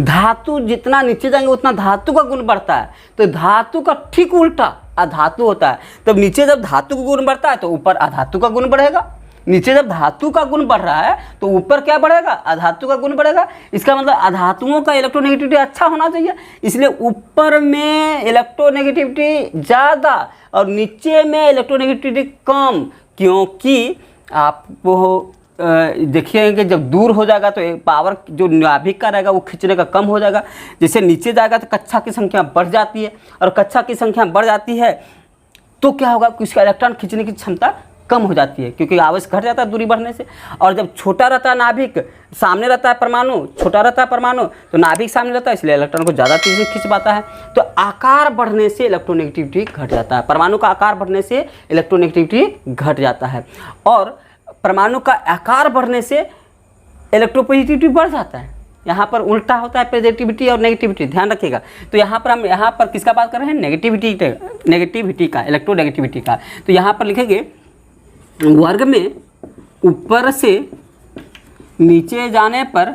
धातु जितना नीचे जाएंगे उतना धातु का गुण बढ़ता है, तो धातु का ठीक उल्टा अधातु होता है। तब नीचे जब धातु का गुण बढ़ता है तो ऊपर अधातु का गुण बढ़ेगा, नीचे जब धातु का गुण बढ़ रहा है तो ऊपर क्या बढ़ेगा, अधातु का गुण बढ़ेगा। इसका मतलब अधातुओं का इलेक्ट्रोनेगेटिविटी अच्छा होना चाहिए, इसलिए ऊपर में इलेक्ट्रोनेगेटिविटी ज़्यादा और नीचे में इलेक्ट्रोनेगेटिविटी कम, क्योंकि आप वो देखिए कि जब दूर हो जाएगा तो पावर जो नाभिक का रहेगा वो खींचने का कम हो जाएगा। जैसे नीचे जाएगा तो कक्षा की संख्या बढ़ जाती है, और कक्षा की संख्या बढ़ जाती है तो क्या होगा कि उसका इलेक्ट्रॉन खींचने की क्षमता कम हो जाती है, क्योंकि आवेश घट जाता है दूरी बढ़ने से। और जब छोटा रहता है नाभिक, सामने रहता है परमाणु, छोटा रहता है परमाणु, तो नाभिक सामने रहता है, इसलिए इलेक्ट्रॉन को ज़्यादा तेजी से खींच पाता है। तो आकार बढ़ने से इलेक्ट्रोनेगेटिविटी घट जाता है, परमाणु का आकार बढ़ने से इलेक्ट्रोनेगेटिविटी घट जाता है, और परमाणु का आकार बढ़ने से इलेक्ट्रोपॉजिटिविटी बढ़ जाता है। यहाँ पर उल्टा होता है पॉजिटिविटी और नेगेटिविटी, ध्यान रखिएगा। तो यहाँ पर हम यहाँ पर किसका बात कर रहे हैं, नेगेटिविटी का, इलेक्ट्रोनेगेटिविटी का। तो यहाँ पर लिखेंगे वर्ग में ऊपर से नीचे जाने पर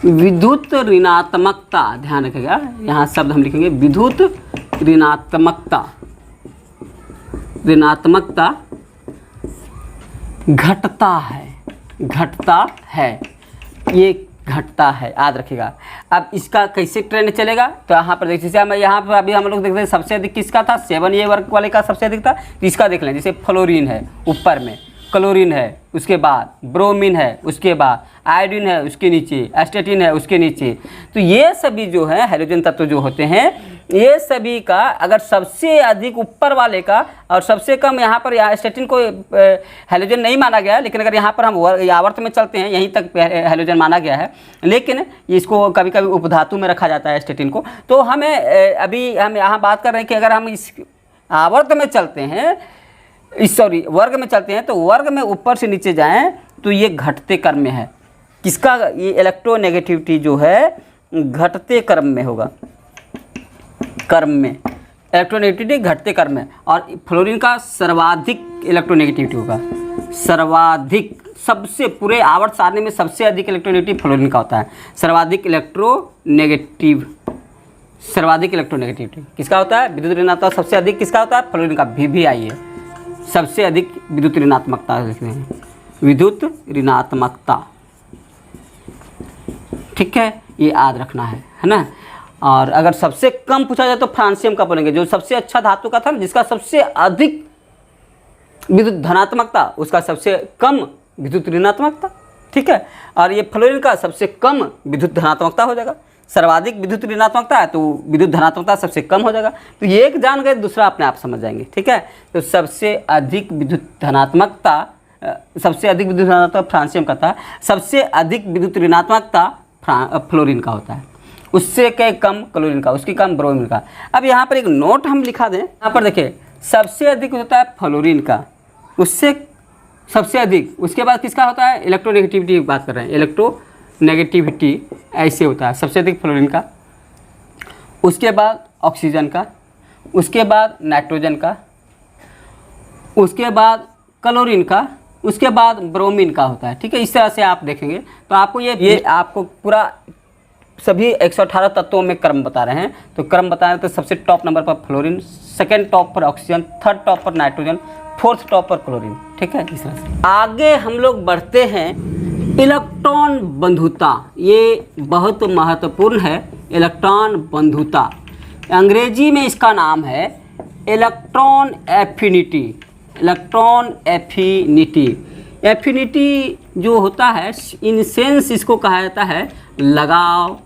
विद्युत ऋणात्मकता, ध्यान रखिएगा, यहाँ शब्द हम लिखेंगे विद्युत ऋणात्मकता घटता है, ये घटता है, याद रखिएगा। अब इसका कैसे ट्रेंड चलेगा, तो यहाँ पर देखिए, जैसे यहाँ पर अभी हम लोग देखते हैं सबसे अधिक किसका था, 7A वर्ग वाले का सबसे अधिक था। तो इसका देख लें, जैसे फ्लोरीन है ऊपर में, क्लोरीन है, उसके बाद ब्रोमीन है, उसके बाद आयोडीन है, उसके नीचे एस्टेटिन है, उसके नीचे। तो ये सभी जो है हैलोजन तत्व जो होते हैं, ये सभी का अगर सबसे अधिक ऊपर वाले का और सबसे कम यहाँ पर एस्टेटिन को हैलोजन नहीं माना गया है, लेकिन अगर यहाँ पर हम आवर्त में चलते हैं यहीं तक हैलोजन माना गया है, लेकिन इसको कभी कभी उपधातु में रखा जाता है एस्टेटिन को। तो हमें अभी हम यहाँ बात कर रहे हैं कि अगर हम इस आवर्त में चलते हैं, वर्ग में चलते हैं, तो वर्ग में ऊपर से नीचे जाएं तो ये घटते क्रम में है। किसका? ये इलेक्ट्रोनेगेटिविटी जो है घटते क्रम में होगा, क्रम में इलेक्ट्रोनेगेटिविटी घटते क्रम में। और फ्लोरीन का सर्वाधिक इलेक्ट्रोनेगेटिविटी होगा, सर्वाधिक, सबसे पूरे आवर्त सारणी में सबसे अधिक इलेक्ट्रोनेगेटिव फ्लोरीन का होता है। सर्वाधिक इलेक्ट्रोनेगेटिविटी किसका होता है? विद्युत ऋणात्मक सबसे अधिक किसका होता है? फ्लोरीन का। VVI है सबसे अधिक विद्युत ऋणात्मकता लिखते हैं, विद्युत ऋणात्मकता। ठीक है, ये याद रखना है ना। और अगर सबसे कम पूछा जाए तो फ्रांसियम का बोलेंगे, जो सबसे अच्छा धातु का था, जिसका सबसे अधिक विद्युत धनात्मकता, उसका सबसे कम विद्युत ऋणात्मकता। ठीक है, और ये फ्लोरीन का सबसे कम विद्युत धनात्मकता हो जाएगा। सर्वाधिक विद्युत ऋणात्मकता है तो विद्युत धनात्मकता सबसे कम हो जाएगा। तो ये एक जान गए, दूसरा अपने आप समझ जाएंगे। ठीक है, तो सबसे अधिक विद्युत धनात्मकता, सबसे अधिक विद्युत धनात्मकता फ्रांसियम का था, सबसे अधिक विद्युत ऋणात्मकता फ्लोरीन का होता है, उससे कई कम क्लोरीन का, उसकी कम ब्रोमीन का। अब यहाँ पर एक नोट हम लिखा दें, यहाँ पर देखिए सबसे अधिक होता है फ्लोरीन का, उससे सबसे अधिक, उसके बाद किसका होता है? इलेक्ट्रोनेगेटिविटी की बात कर रहे हैं, इलेक्ट्रोनेगेटिविटी ऐसे होता है, सबसे अधिक फ्लोरीन का, उसके बाद ऑक्सीजन का, उसके बाद नाइट्रोजन का, उसके बाद क्लोरीन का, उसके बाद ब्रोमीन का होता है। ठीक है, इस तरह से आप देखेंगे तो आपको ये आपको पूरा सभी 118 तत्वों में क्रम बता रहे हैं। तो क्रम बता रहे हैं तो सबसे टॉप नंबर पर फ्लोरीन, सेकंड टॉप पर ऑक्सीजन, थर्ड टॉप पर नाइट्रोजन, फोर्थ टॉप पर क्लोरीन। ठीक है, इस तरह से आगे हम लोग बढ़ते हैं। इलेक्ट्रॉन बंधुता, ये बहुत महत्वपूर्ण है। इलेक्ट्रॉन बंधुता, अंग्रेजी में इसका नाम है electron affinity. Electron affinity, affinity जो होता है, इन सेंस इसको कहा जाता है लगाव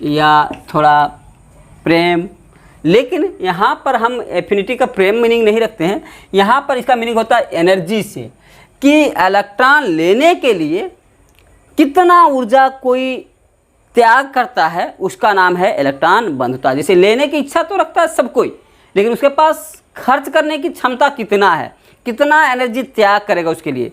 या थोड़ा प्रेम, लेकिन यहाँ पर हम एफिनिटी का प्रेम मीनिंग नहीं रखते हैं। यहाँ पर इसका मीनिंग होता है एनर्जी से, कि इलेक्ट्रॉन लेने के लिए कितना ऊर्जा कोई त्याग करता है, उसका नाम है इलेक्ट्रॉन बंधुता। जैसे लेने की इच्छा तो रखता है सब कोई, लेकिन उसके पास खर्च करने की क्षमता कितना है, कितना एनर्जी त्याग करेगा उसके लिए।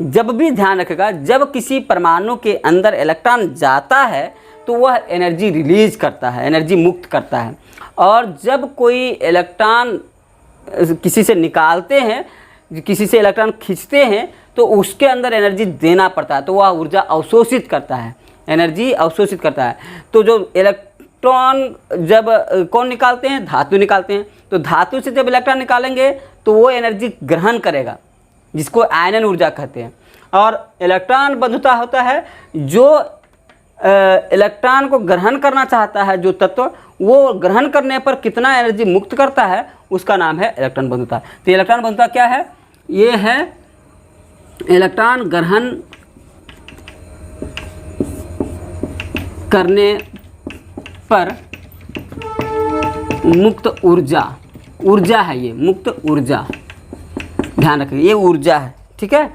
जब भी ध्यान रखेगा, जब किसी परमाणु के अंदर इलेक्ट्रॉन जाता है तो वह एनर्जी रिलीज करता है, एनर्जी मुक्त करता है। और जब कोई इलेक्ट्रॉन किसी से निकालते हैं, किसी से इलेक्ट्रॉन खींचते हैं, तो उसके अंदर एनर्जी देना पड़ता है, तो वह ऊर्जा अवशोषित करता है, एनर्जी अवशोषित करता है। तो जो इलेक्ट्रॉन जब कौन निकालते हैं? धातु निकालते हैं। तो धातु से जब इलेक्ट्रॉन निकालेंगे तो वो एनर्जी ग्रहण करेगा, जिसको आयनन ऊर्जा कहते हैं। और इलेक्ट्रॉन बंधुता होता है, जो इलेक्ट्रॉन को ग्रहण करना चाहता है जो तत्व, वो ग्रहण करने पर कितना एनर्जी मुक्त करता है, उसका नाम है इलेक्ट्रॉन बंधुता। तो इलेक्ट्रॉन बंधुता क्या है? ये है इलेक्ट्रॉन ग्रहण करने पर मुक्त ऊर्जा, ऊर्जा है ये, मुक्त ऊर्जा, ध्यान रखिए ये ऊर्जा है। ठीक है,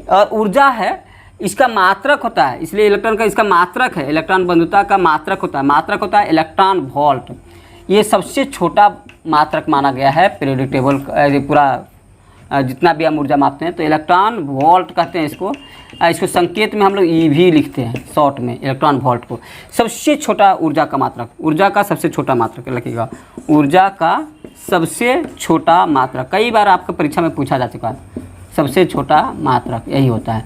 और ऊर्जा है, इसका मात्रक होता है, इसलिए इलेक्ट्रॉन का इसका मात्रक है, इलेक्ट्रॉन बंधुता का मात्रक होता है। मात्रक होता है इलेक्ट्रॉन वोल्ट। ये सबसे छोटा मात्रक माना गया है पीरियोडिक टेबल, पूरा जितना भी हम ऊर्जा मापते हैं तो इलेक्ट्रॉन वोल्ट कहते हैं इसको। इसको संकेत में हम लोग EV लिखते हैं शॉर्ट में, इलेक्ट्रॉन वोल्ट को। सबसे छोटा ऊर्जा का मात्रक, ऊर्जा का सबसे छोटा मात्रक लिखिएगा, ऊर्जा का सबसे छोटा मात्रक। कई बार आपका परीक्षा में पूछा जा चुका है, सबसे छोटा मात्रक यही होता है।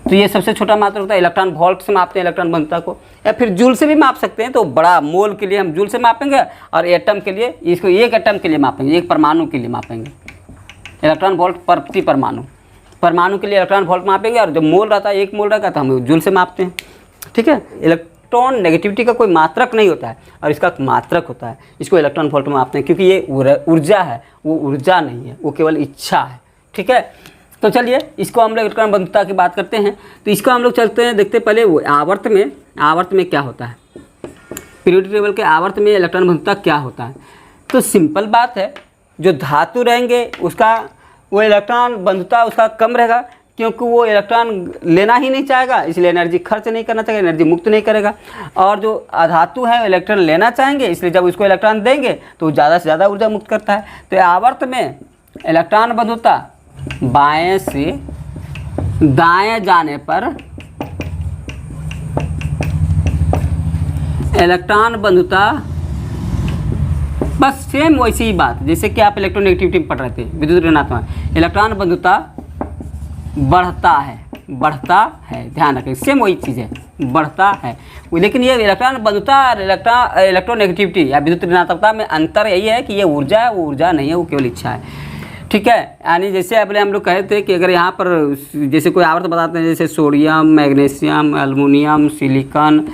तो ये सबसे छोटा मात्रक होता है। इलेक्ट्रॉन वोल्ट से मापते हैं इलेक्ट्रॉन बंधुता को, या फिर जूल से भी माप सकते हैं। तो बड़ा मोल के लिए हम जूल से मापेंगे, और एटम के लिए इसको एक एटम के लिए मापेंगे, एक परमाणु के लिए मापेंगे। इलेक्ट्रॉन वोल्ट प्रति परमाणु, परमाणु के लिए इलेक्ट्रॉन वोल्ट मापेंगे, और जब मोल रहता है, एक मोल रहता है, तो हम जूल से मापते हैं। ठीक है, इलेक्ट्रॉन नेगेटिविटी का कोई मात्रक नहीं होता है, और इसका मात्रक होता है, इसको इलेक्ट्रॉन वोल्ट में मापते हैं, क्योंकि ये ऊर्जा है, वो ऊर्जा नहीं है, वो केवल इच्छा है। ठीक है, तो चलिए इसको हम लोग इलेक्ट्रॉन बंधुता की बात करते हैं। तो इसको हम लोग चलते हैं, देखते पहले वो आवर्त में क्या होता है, पीरियोडिक टेबल के आवर्त में इलेक्ट्रॉन बंधुता क्या होता है। तो सिंपल बात है, जो धातु रहेंगे उसका वो इलेक्ट्रॉन बंधुता उसका कम रहेगा, क्योंकि वो इलेक्ट्रॉन लेना ही नहीं चाहेगा, इसलिए एनर्जी खर्च नहीं करना चाहेगा, एनर्जी मुक्त नहीं करेगा। और जो अधातु है इलेक्ट्रॉन लेना चाहेंगे, इसलिए जब उसको इलेक्ट्रॉन देंगे तो ज़्यादा से ज़्यादा ऊर्जा मुक्त करता है। तो आवर्त में इलेक्ट्रॉन बंधुता बाएं से दाएं जाने पर इलेक्ट्रॉन बंधुता बस सेम वैसी ही बात, जैसे कि आप इलेक्ट्रोनेगेटिविटी में पढ़ रहे थे, विद्युत ऋणात्मक, इलेक्ट्रॉन बंधुता बढ़ता है, ध्यान रखें, सेम वही चीज़ है, बढ़ता है। लेकिन ये इलेक्ट्रॉन बंधुता और इलेक्ट्रोनेगेटिविटी या विद्युत ऋणात्मकता में अंतर यही है कि ये ऊर्जा है, वो ऊर्जा नहीं है, वो केवल इच्छा है। ठीक है, यानी जैसे पहले हम लोग कहे थे कि अगर यहाँ पर जैसे कोई आवर्त बताते हैं, जैसे sodium, magnesium, aluminium, silicon,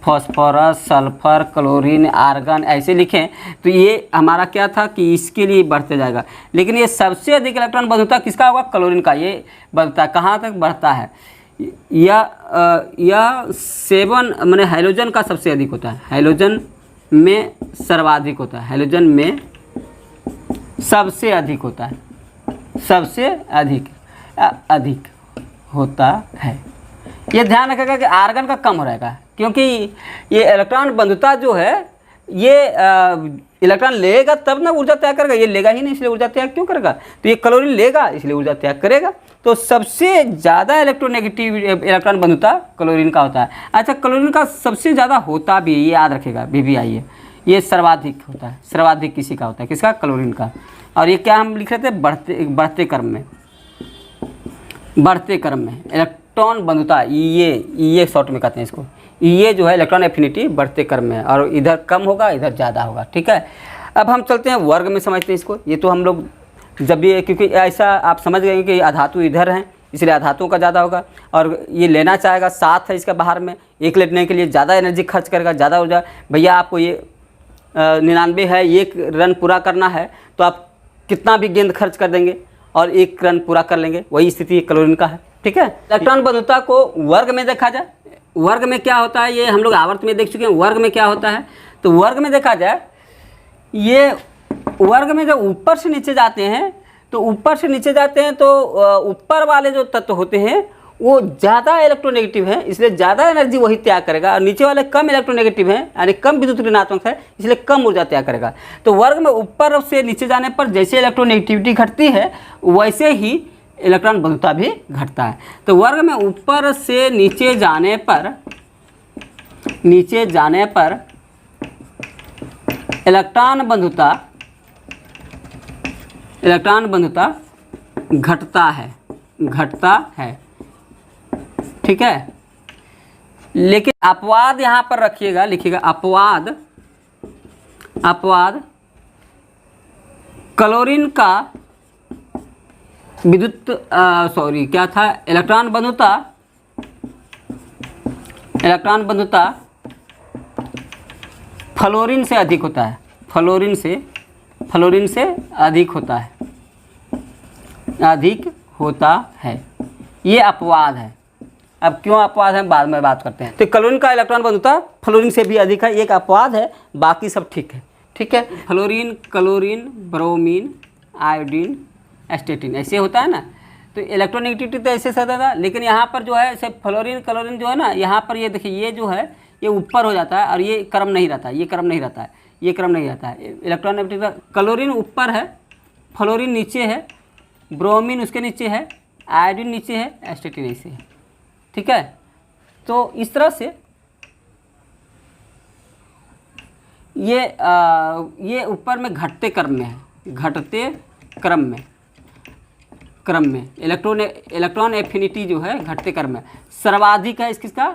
phosphorus, sulphur, chlorine, argon ऐसे लिखें, तो ये हमारा क्या था कि इसके लिए बढ़ते जाएगा। लेकिन ये सबसे अधिक इलेक्ट्रॉन बंधुता किसका होगा, क्लोरीन का। ये बढ़ता कहाँ तक बढ़ता है, यह 7 माने हाइड्रोजन का सबसे अधिक होता है, हाइड्रोजन में सर्वाधिक होता है, हाइड्रोजन में सबसे अधिक होता है, सबसे अधिक होता है। ये ध्यान रखेगा कि आर्गन का कम हो रहेगा, क्योंकि ये इलेक्ट्रॉन बंधुता जो है ये इलेक्ट्रॉन लेगा तब ना ऊर्जा त्याग करेगा, ये लेगा ही नहीं, इसलिए ऊर्जा त्याग क्यों करेगा। तो ये क्लोरीन लेगा इसलिए ऊर्जा त्याग करेगा। तो सबसे ज़्यादा इलेक्ट्रोनेगेटिव इलेक्ट्रॉन बंधुता क्लोरीन का होता है। अच्छा, क्लोरीन का सबसे ज़्यादा होता भी, ये याद रखेगा, BBI है, ये सर्वाधिक होता है, सर्वाधिक किसी का होता है, किसका, क्लोरीन का। और ये क्या हम लिख रहे थे, बढ़ते क्रम में इलेक्ट्रॉन बंधुता, ये शॉर्ट में कहते हैं इसको, ये जो है इलेक्ट्रॉन एफिनिटी बढ़ते क्रम में है, और इधर कम होगा इधर ज़्यादा होगा। ठीक है, अब हम चलते हैं वर्ग में, समझते हैं इसको। ये तो हम लोग जब भी, क्योंकि ऐसा आप समझ गए कि अधातु इधर हैं इसलिए अधातुओं का ज़्यादा होगा, और ये लेना चाहेगा, 7 है इसका बाहर में, एक लेने के लिए ज़्यादा एनर्जी खर्च करेगा, ज़्यादा ऊर्जा। भैया आपको ये 99 है, 1 रन पूरा करना है तो आप कितना भी गेंद खर्च कर देंगे और 1 रन पूरा कर लेंगे, वही स्थिति क्लोरीन का है। ठीक है, इलेक्ट्रॉन बंधुता को वर्ग में देखा जाए, वर्ग में क्या होता है, ये हम लोग आवर्त में देख चुके हैं। वर्ग में क्या होता है, तो वर्ग में देखा जाए, ये वर्ग में जब ऊपर से नीचे जाते हैं तो ऊपर वाले जो तत्व होते हैं वो ज़्यादा इलेक्ट्रोनेगेटिव है, इसलिए ज़्यादा एनर्जी वही त्याग करेगा, और नीचे वाले कम इलेक्ट्रोनेगेटिव हैं, यानी कम विद्युत ऋणात्मक है, इसलिए कम ऊर्जा त्याग करेगा। तो वर्ग में ऊपर से नीचे जाने पर जैसे इलेक्ट्रोनेगेटिविटी घटती है वैसे ही इलेक्ट्रॉन बंधुता भी घटता है। तो वर्ग में ऊपर से नीचे जाने पर इलेक्ट्रॉन बंधुता घटता है। ठीक है, लेकिन अपवाद यहाँ पर रखिएगा, लिखिएगा अपवाद क्लोरीन का विद्युत क्या था, इलेक्ट्रॉन बंधुता फ्लोरीन से अधिक होता है, फ्लोरीन से अधिक होता है। ये अपवाद है। अब क्यों अपवाद है बाद में बात करते हैं। तो क्लोरीन का इलेक्ट्रॉन बंधुता फ्लोरीन से भी अधिक है, एक अपवाद है, बाकी सब ठीक है। ठीक है, फ्लोरीन, क्लोरीन, ब्रोमीन, आयोडीन, एस्टेटिन ऐसे होता है ना। तो इलेक्ट्रोनेगेटिविटी तो ऐसे होता था, लेकिन यहाँ पर जो है सिर्फ फ्लोरीन क्लोरीन जो है ना, यहाँ पर ये देखिए, ये जो है ये ऊपर हो जाता है और ये क्रम नहीं रहता है, ये क्रम नहीं रहता है। इलेक्ट्रोनेगेटिविटी क्लोरीन ऊपर है, फ्लोरीन नीचे है, ब्रोमीन उसके नीचे है, आयोडीन नीचे है, एस्टेटिन ऐसे है। ठीक है, तो इस तरह से ये ऊपर में घटते क्रम में इलेक्ट्रॉन एफिनिटी जो है घटते क्रम में सर्वाधिक है किसका,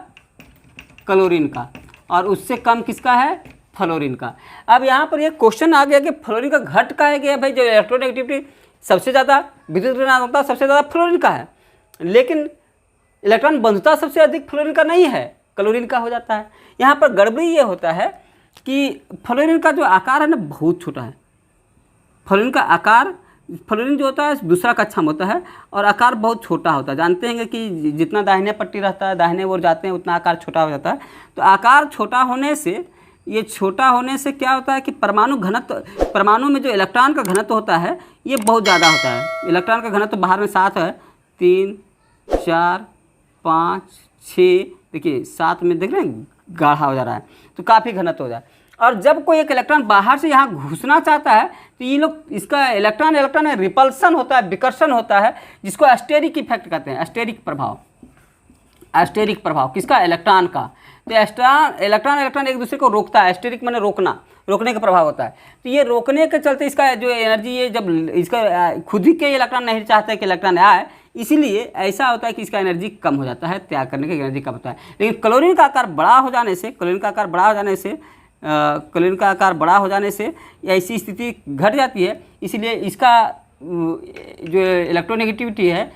क्लोरीन का, और उससे कम किसका है, फ्लोरीन का। अब यहाँ पर ये क्वेश्चन आ गया कि फ्लोरीन का घट का है कि भाई, जो इलेक्ट्रोनेगेटिविटी सबसे ज़्यादा, विद्युत ऋणात्मकता सबसे ज़्यादा फ्लोरीन का है, लेकिन इलेक्ट्रॉन बंधुता सबसे अधिक फ्लोरीन का नहीं है, क्लोरीन का हो जाता है। यहाँ पर गड़बड़ी ये होता है कि फ्लोरीन का जो आकार है ना बहुत छोटा है, फ्लोरीन का आकार फ्लोरीन जो होता है दूसरा कक्षा में होता है और आकार बहुत छोटा होता है। जानते हैं कि जितना दाहिने पट्टी रहता है, दाहिने ओर जाते हैं उतना आकार छोटा हो जाता है। तो आकार छोटा होने से, ये छोटा होने से क्या होता है कि परमाणु घनत्व, परमाणु में जो इलेक्ट्रॉन का घनत्व होता है ये बहुत ज़्यादा होता है। इलेक्ट्रॉन का घनत्व बाहर में 7 है, 3, 4, 5, 6, देखिए 7 में देख रहे हैं गाढ़ा हो जा रहा है, तो काफ़ी घनत्व हो जाए। और जब कोई एक इलेक्ट्रॉन बाहर से यहाँ घुसना चाहता है तो ये लोग, इसका इलेक्ट्रॉन रिपल्सन होता है, विकर्षण होता है, जिसको एस्टेरिक इफेक्ट कहते हैं, एस्टेरिक प्रभाव। एस्टेरिक प्रभाव किसका? इलेक्ट्रॉन का। तो इलेक्ट्रॉन एक दूसरे को रोकता है। एस्टेरिक माने रोकना, रोकने का प्रभाव होता है। तो ये रोकने के चलते इसका जो एनर्जी, ये जब इसका खुद ही के इलेक्ट्रॉन नहीं चाहते कि इलेक्ट्रॉन आए, इसीलिए ऐसा होता है कि इसका एनर्जी कम हो जाता है, त्याग करने की एनर्जी कम होता है। लेकिन क्लोरीन का आकार बड़ा हो जाने से, क्लोरीन का आकार बड़ा हो जाने से ऐसी स्थिति घट जाती है। इसलिए इसका जो इलेक्ट्रोनेगेटिविटी है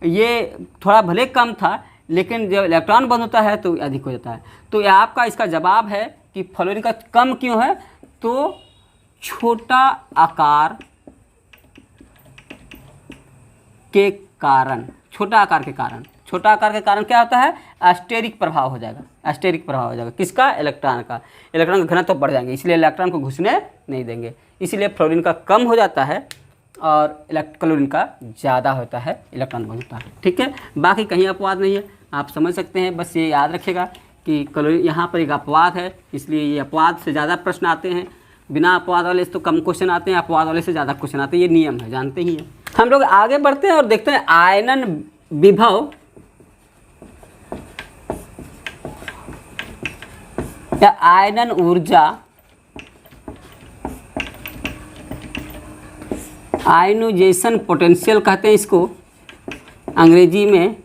ये थोड़ा भले कम था, लेकिन जब इलेक्ट्रॉन बंद होता है तो अधिक हो जाता है। तो ये आपका इसका जवाब है कि फ्लोरीन का कम क्यों है? तो छोटा आकार के कारण, छोटा आकार के कारण, छोटा आकार के कारण क्या होता है? एस्टेरिक प्रभाव हो जाएगा। एस्टेरिक प्रभाव हो जाएगा किसका? इलेक्ट्रॉन का। इलेक्ट्रॉन का घनत्व बढ़ जाएंगे, इसलिए इलेक्ट्रॉन को घुसने नहीं देंगे। इसलिए फ्लोरीन का कम हो जाता है और क्लोरीन का ज़्यादा होता है, इलेक्ट्रॉन बंद होता है। ठीक है, बाकी कहीं अपवाद नहीं है, आप समझ सकते हैं। बस ये याद रखिएगा कि क्लोरीन यहाँ पर एक अपवाद है, इसलिए ये अपवाद से ज़्यादा प्रश्न आते हैं। बिना अपवाद वाले से तो कम क्वेश्चन आते हैं, अपवाद वाले से ज़्यादा क्वेश्चन आते हैं, ये नियम है, जानते ही हैं। हम लोग आगे बढ़ते हैं और देखते हैं आयनन विभव या आयनन ऊर्जा, आयनोजेशन पोटेंशियल कहते हैं इसको अंग्रेजी में,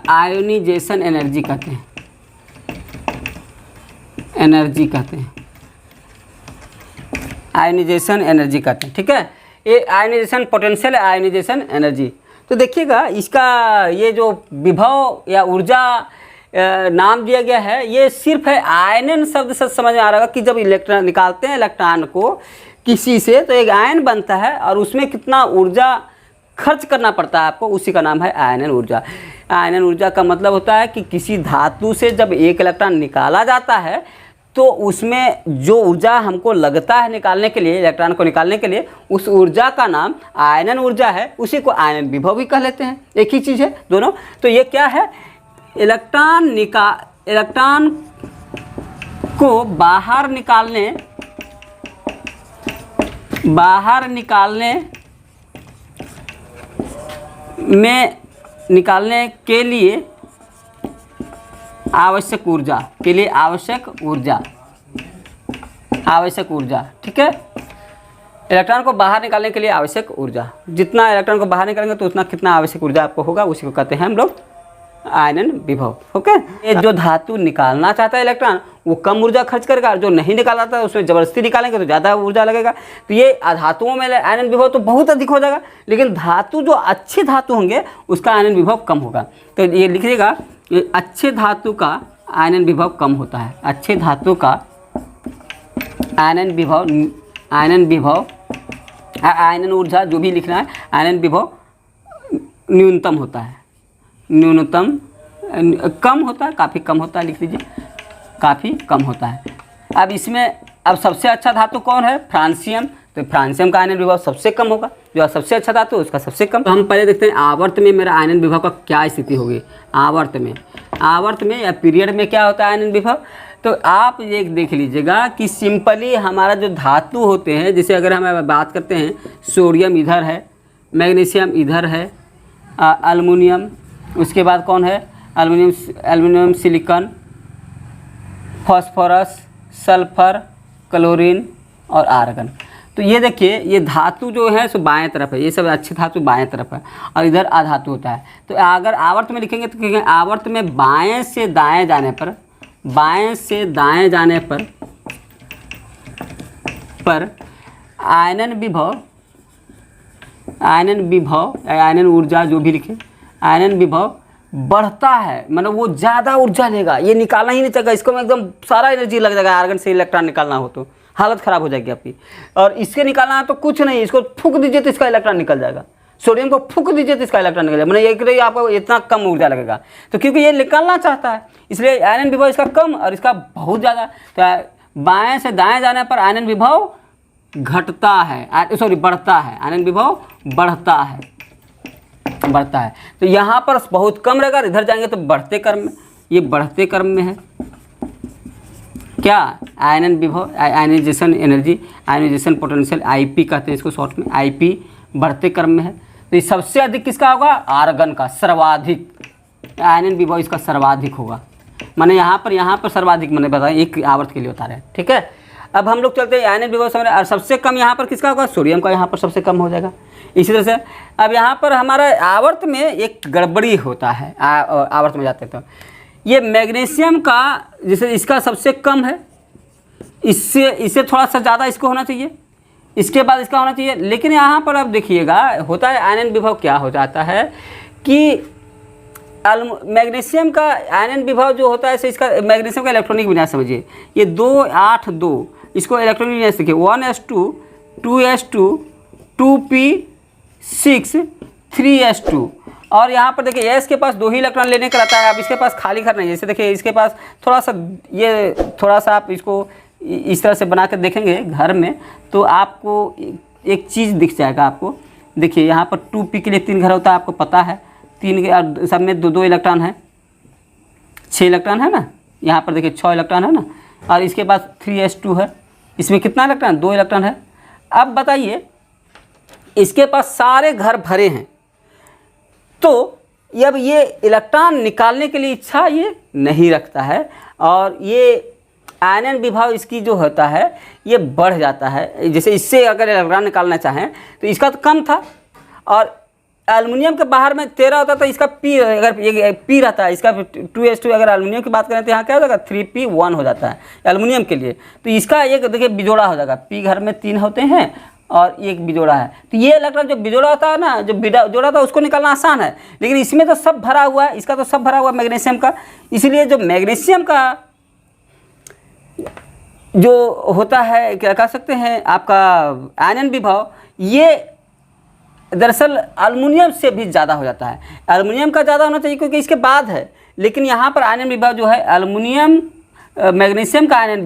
आयोनाइजेशन एनर्जी कहते हैं, एनर्जी कहते हैं, आयनाइजेशन एनर्जी कहते हैं। ठीक है, ये आयनाइजेशन पोटेंशियल, आयनाइजेशन एनर्जी। तो देखिएगा इसका ये जो विभव या ऊर्जा नाम दिया गया है, ये सिर्फ है आयनन शब्द से समझ में आ रहा है कि जब इलेक्ट्रॉन निकालते हैं इलेक्ट्रॉन को किसी से, तो एक आयन बनता है और उसमें कितना ऊर्जा खर्च करना पड़ता है आपको, उसी का नाम है आयनन ऊर्जा। आयनन ऊर्जा का मतलब होता है कि किसी धातु से जब एक इलेक्ट्रॉन निकाला जाता है तो उसमें जो ऊर्जा हमको लगता है निकालने के लिए, इलेक्ट्रॉन को निकालने के लिए, उस ऊर्जा का नाम आयनन ऊर्जा है। उसी को आयनन विभव भी कह लेते हैं, एक ही चीज़ है दोनों। तो ये क्या है? इलेक्ट्रॉन को बाहर निकालने के लिए आवश्यक ऊर्जा, ठीक है। इलेक्ट्रॉन को बाहर निकालने के लिए आवश्यक ऊर्जा, जितना इलेक्ट्रॉन को बाहर निकालेंगे तो उतना कितना आवश्यक ऊर्जा आपको होगा, उसी को कहते हैं हम लोग आयनन विभव। ओके, ये जो धातु निकालना चाहता है इलेक्ट्रॉन वो कम ऊर्जा खर्च करेगा, जो नहीं निकालना था उसमें ज़बरदस्ती निकालेंगे तो ज़्यादा ऊर्जा लगेगा। तो ये धातुओं में आयनन विभव तो बहुत अधिक हो जाएगा, लेकिन धातु जो अच्छे धातु होंगे उसका आयनन विभव कम होगा। तो ये लिखिएगा, ये अच्छे धातु का आयनन विभव कम होता है। अच्छे धातु का आयनन ऊर्जा जो भी लिखना है, आयनन विभव न्यूनतम होता है, न्यूनतम कम होता है, काफ़ी कम होता है, लिख लीजिए काफ़ी कम होता है। अब इसमें सबसे अच्छा धातु कौन है? फ्रांसियम। तो फ्रांसियम का आयनन विभव सबसे कम होगा, जो सबसे अच्छा धातु उसका सबसे कम। तो हम पहले देखते हैं आवर्त में मेरा आयनन विभव का क्या स्थिति होगी। आवर्त में या पीरियड में क्या होता है आयनन विभव? तो आप ये देख लीजिएगा कि सिंपली हमारा जो धातु होते हैं, जैसे अगर हम बात करते हैं, सोडियम इधर है, मैग्नीशियम इधर है, एल्युमिनियम, उसके बाद कौन है? Aluminium, silicon, phosphorus, sulphur, chlorine और आर्गन। तो ये देखिए, ये धातु जो है सो बाएं तरफ है, ये सब अच्छे धातु बाएं तरफ है और इधर अधातु होता है। तो अगर आवर्त में लिखेंगे तो कहेंगे आवर्त में बाएं से दाएं जाने पर आयनन ऊर्जा जो भी लिखे, आयनन विभव बढ़ता है, मतलब वो ज़्यादा ऊर्जा लेगा। ये निकालना ही नहीं चाहिए, इसको में एकदम सारा एनर्जी लग जाएगा, आर्गन से इलेक्ट्रॉन निकालना हो तो हालत ख़राब हो जाएगी आपकी। और इसके निकालना है तो कुछ नहीं, इसको फूंक दीजिए तो इसका इलेक्ट्रॉन निकल जाएगा। सोडियम को फूंक दीजिए तो इसका इलेक्ट्रॉन निकल जाएगा, मैंने एक रही आपको इतना कम ऊर्जा लगेगा। तो क्योंकि ये निकालना चाहता है इसलिए आयनन विभव इसका कम और इसका बहुत ज़्यादा। तो बाएँ से दाएँ जाने पर आयनन विभव घटता है, सॉरी बढ़ता है, आयनन विभव बढ़ता है। तो यहाँ पर बहुत कम रहेगा, इधर जाएंगे तो बढ़ते क्रम में, ये बढ़ते क्रम में है क्या, आयनन विभव, ionisation energy, ionisation potential, IP कहते हैं इसको शॉर्ट में, आईपी बढ़ते क्रम में है। तो ये सबसे अधिक किसका होगा, आर्गन का सर्वाधिक, आयनन विभव इसका सर्वाधिक होगा। मैंने यहाँ पर सर्वाधिक मैंने बताया, एक आवर्त के लिए बता रहे हैं, ठीक है। अब हम लोग चलते हैं आयनन विभव समझ, और सबसे कम यहाँ पर किसका होगा, सोडियम का यहाँ पर सबसे कम हो जाएगा। इसी तरह से अब यहाँ पर हमारा आवर्त में एक गड़बड़ी होता है, आवर्त में जाते तो ये मैग्नीशियम का जैसे इसका सबसे कम है, इससे थोड़ा सा ज़्यादा इसको होना चाहिए, इसके बाद इसका होना चाहिए। लेकिन यहाँ पर अब देखिएगा होता है आयनन विभव क्या हो जाता है कि मैग्नीशियम का आयनन विभव जो होता है, इसका मैग्नीशियम का इलेक्ट्रॉनिक विन्यास समझिए, ये 2 8 2, इसको इलेक्ट्रॉनिक विन्यास देखिए 1s2 2s2 2p6 3s2। और यहाँ पर देखिए एस के पास 2 ही इलेक्ट्रॉन लेने का रहता है, अब इसके पास खाली घर नहीं है। जैसे देखिए इसके पास थोड़ा सा आप इसको इस तरह से बना कर देखेंगे घर में तो आपको एक चीज़ दिख जाएगा आपको। देखिए यहाँ पर 2p के लिए 3 घर होता है, आपको पता है, 3 के सब में 2 इलेक्ट्रॉन है, 6 इलेक्ट्रॉन है ना, यहाँ पर देखिए 6 इलेक्ट्रॉन है ना, और इसके पास 3s2 है, इसमें कितना इलेक्ट्रॉन, 2 इलेक्ट्रॉन है। अब बताइए इसके पास सारे घर भरे हैं, तो अब ये इलेक्ट्रॉन निकालने के लिए इच्छा ये नहीं रखता है, और ये आयनन विभव इसकी जो होता है ये बढ़ जाता है। जैसे इससे अगर इलेक्ट्रॉन निकालना चाहें तो इसका तो कम था, और एल्युमिनियम के बाहर में 13 होता था, इसका पी, अगर ये पी रहता है, इसका 2s2, अगर एल्युमिनियम की बात करें तो यहाँ क्या हो जाएगा 3p1 हो जाता है एल्युमिनियम के लिए। तो इसका एक देखिए बिजोड़ा हो जाएगा, पी घर में 3 होते हैं और एक बिजोड़ा है। तो ये इलेक्ट्रॉन जो बिजोड़ा होता है ना, जो बिजोड़ा था उसको निकालना आसान है, लेकिन इसमें तो सब भरा हुआ है, इसका तो सब भरा हुआ है मैग्नीशियम का। इसलिए जो मैग्नीशियम का जो होता है क्या कह सकते हैं आपका आयनन विभव, ये दरअसल एल्युमिनियम से भी ज़्यादा हो जाता है। एल्युमिनियम का ज़्यादा होना चाहिए क्योंकि इसके बाद है, लेकिन यहाँ पर आयनन विभव जो है एल्युमिनियम, मैग्नीशियम का आयनन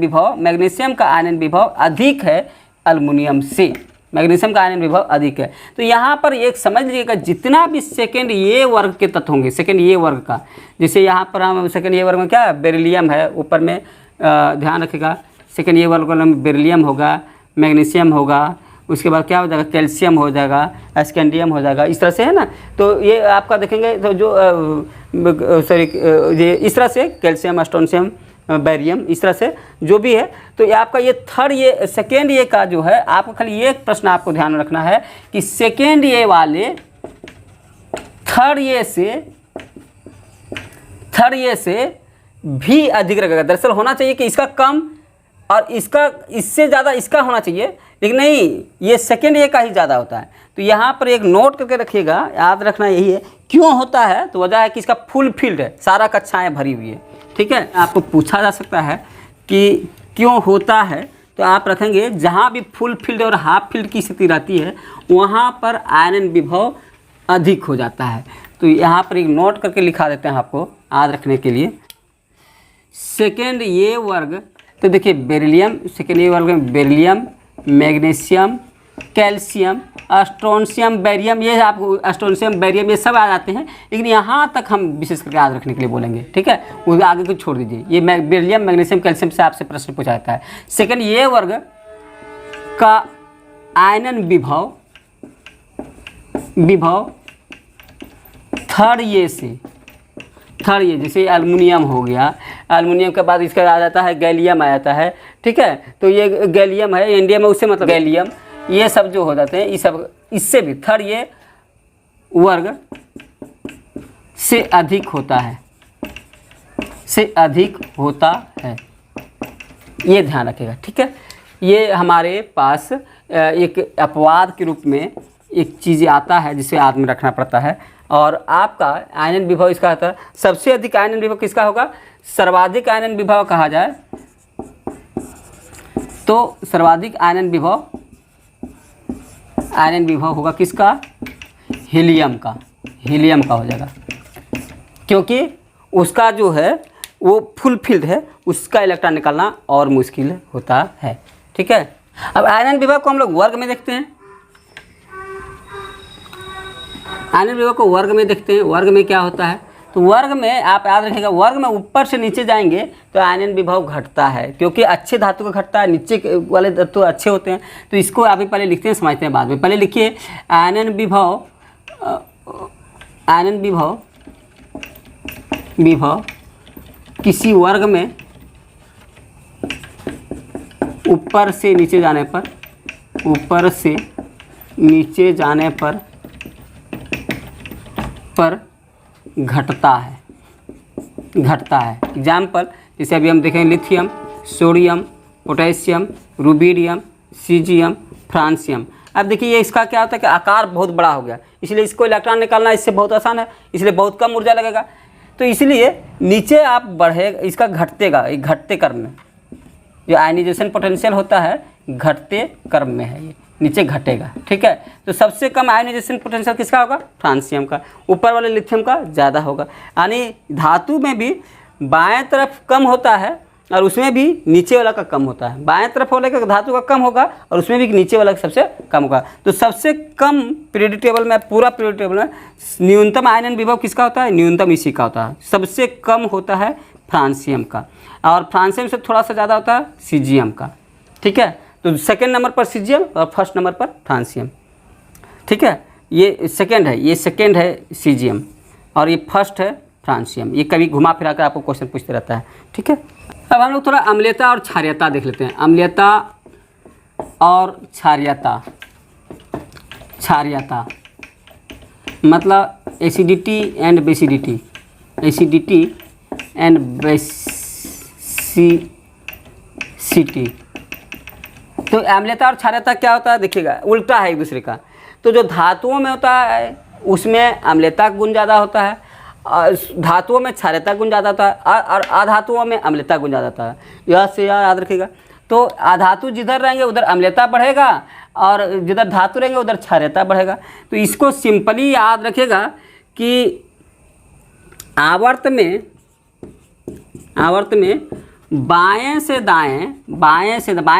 विभव अधिक है एल्युमिनियम से, मैग्नीशियम का आयनन विभव अधिक है। तो यहाँ पर एक समझ लीजिएगा जितना भी सेकेंड ए वर्ग के तत्व होंगे, सेकेंड ए वर्ग का, जैसे यहाँ पर हम सेकेंड ए वर्ग में क्या बेरिलियम है, ऊपर में ध्यान रखिएगा, सेकेंड ए वर्ग में बेरिलियम होगा, मैग्नीशियम होगा, उसके बाद क्या हो जाएगा कैल्शियम हो जाएगा, स्कैंडियम हो जाएगा, इस तरह से है ना। तो ये आपका देखेंगे तो जो ये इस तरह से कैल्शियम, स्ट्रोंशियम, बैरियम, इस तरह से जो भी है। तो ये आपका ये थर्ड ये सेकेंड ये का जो है, आपको खाली एक प्रश्न आपको ध्यान में रखना है कि सेकेंड ये वाले थर्ड ये से भी अधिक रहेगा। दरअसल होना चाहिए कि इसका कम और इसका इससे ज़्यादा इसका होना चाहिए, लेकिन नहीं, ये सेकेंड ए का ही ज़्यादा होता है। तो यहाँ पर एक नोट करके रखिएगा, याद रखना यही है क्यों होता है। तो वजह है कि इसका फुल फील्ड है, सारा कक्षाएँ भरी हुई है, ठीक है। आपको पूछा जा सकता है कि क्यों होता है, तो आप रखेंगे जहाँ भी फुल फील्ड और हाफ फील्ड की स्थिति रहती है वहाँ पर आयनन विभव अधिक हो जाता है। तो यहाँ पर एक नोट करके लिखा देते हैं आपको याद रखने के लिए। सेकेंड ए वर्ग, तो देखिए बेरिलियम, सेकेंड ए वर्ग में beryllium, magnesium, calcium, strontium, barium, ये आपको स्ट्रोंशियम, बैरियम ये सब आ जाते हैं, लेकिन यहाँ तक हम विशेष करके याद रखने के लिए बोलेंगे, ठीक है। उसके आगे को छोड़ दीजिए। ये बेरिलियम, मैग्नीशियम, कैल्शियम से आपसे प्रश्न पूछा जाता है। सेकेंड ए वर्ग का आयनन विभव थर्ड ए से, थर्ड ये जैसे एल्युमिनियम हो गया, एल्युमिनियम के बाद इसका आ जाता है गैलियम आ जाता है, ठीक है। तो ये गैलियम है, इंडियम है, उससे मतलब गैलियम, ये सब जो हो जाते हैं, ये सब इससे भी थर्ड ये वर्ग से अधिक होता है, ये ध्यान रखिएगा, ठीक है। ये हमारे पास एक अपवाद के रूप में एक चीज़ आता है जिसे याद में रखना पड़ता है। और आपका आयनन विभव इसका आता है, सबसे अधिक आयनन विभव किसका होगा, सर्वाधिक आयनन विभव कहा जाए तो सर्वाधिक आयनन विभव होगा किसका? हीलियम का हो जाएगा, क्योंकि उसका जो है वो फुल फिल्ड है, उसका इलेक्ट्रॉन निकालना और मुश्किल होता है। ठीक है, अब आयनन विभव को हम लोग वर्ग में देखते हैं। आयनन विभव को वर्ग में देखते हैं। वर्ग में क्या होता है? तो वर्ग में आप याद रखिएगा, वर्ग में ऊपर से नीचे जाएंगे तो आयनन विभव घटता है, क्योंकि अच्छे धातु का घटता है, नीचे वाले धातु अच्छे होते हैं। तो इसको अभी पहले लिखते हैं, समझते हैं बाद में। पहले लिखिए आयनन विभव किसी वर्ग में ऊपर से नीचे जाने पर घटता है। एग्जाम्पल जैसे अभी हम देखेंगे, lithium, sodium, potassium, rubidium, caesium, francium. अब देखिए ये इसका क्या होता है कि आकार बहुत बड़ा हो गया, इसलिए इसको इलेक्ट्रॉन निकालना इससे बहुत आसान है, इसलिए बहुत कम ऊर्जा लगेगा। तो इसलिए नीचे आप बढ़ेगा, इसका घटते क्रम में जो आयनाइजेशन पोटेंशियल होता है घटते क्रम में है, ये नीचे घटेगा। ठीक है, तो सबसे कम आयनाइजेशन पोटेंशियल किसका होगा? फ्रांसियम का। ऊपर वाले लिथियम का ज़्यादा होगा। यानी धातु में भी बाएं तरफ कम होता है और उसमें भी नीचे वाला का कम होता है। बाएं तरफ वाले का धातु का कम होगा और उसमें भी नीचे वाला का सबसे कम होगा। तो सबसे कम पीरियोडिक टेबल में, पूरा पीरियोडिक टेबल में न्यूनतम आयनन विभव किसका होता है? न्यूनतम इसी का होता है। सबसे कम होता है फ्रांसियम का, और फ्रांसियम से थोड़ा सा ज़्यादा होता है सीजियम का। ठीक है, तो सेकेंड नंबर पर सीजियम और फर्स्ट नंबर पर फ्रांसियम। ठीक है, ये सेकेंड है सीजियम और ये फर्स्ट है फ्रांसियम। ये कभी घुमा फिरा कर आपको क्वेश्चन पूछते रहता है। ठीक है, अब हम लोग थोड़ा अम्लीयता और क्षारीयता देख लेते हैं। अम्लीयता और क्षारीयता मतलब एसिडिटी एंड बेसिडिटी। तो अम्लीयता और क्षारीयता क्या होता है? देखिएगा, उल्टा है एक दूसरे का। तो जो धातुओं में होता है उसमें अम्लीयता गुण ज़्यादा होता है, धातुओं में क्षारीयता गुण ज़्यादा होता है, और अधातुओं में अम्लीयता गुण ज़्यादा होता है। यह से याद रखिएगा। तो अधातु जिधर रहेंगे उधर अम्लीयता बढ़ेगा और जिधर धातु रहेंगे उधर क्षारीयता बढ़ेगा। तो इसको सिंपली याद रखिएगा कि आवर्त में बाएं से दाएं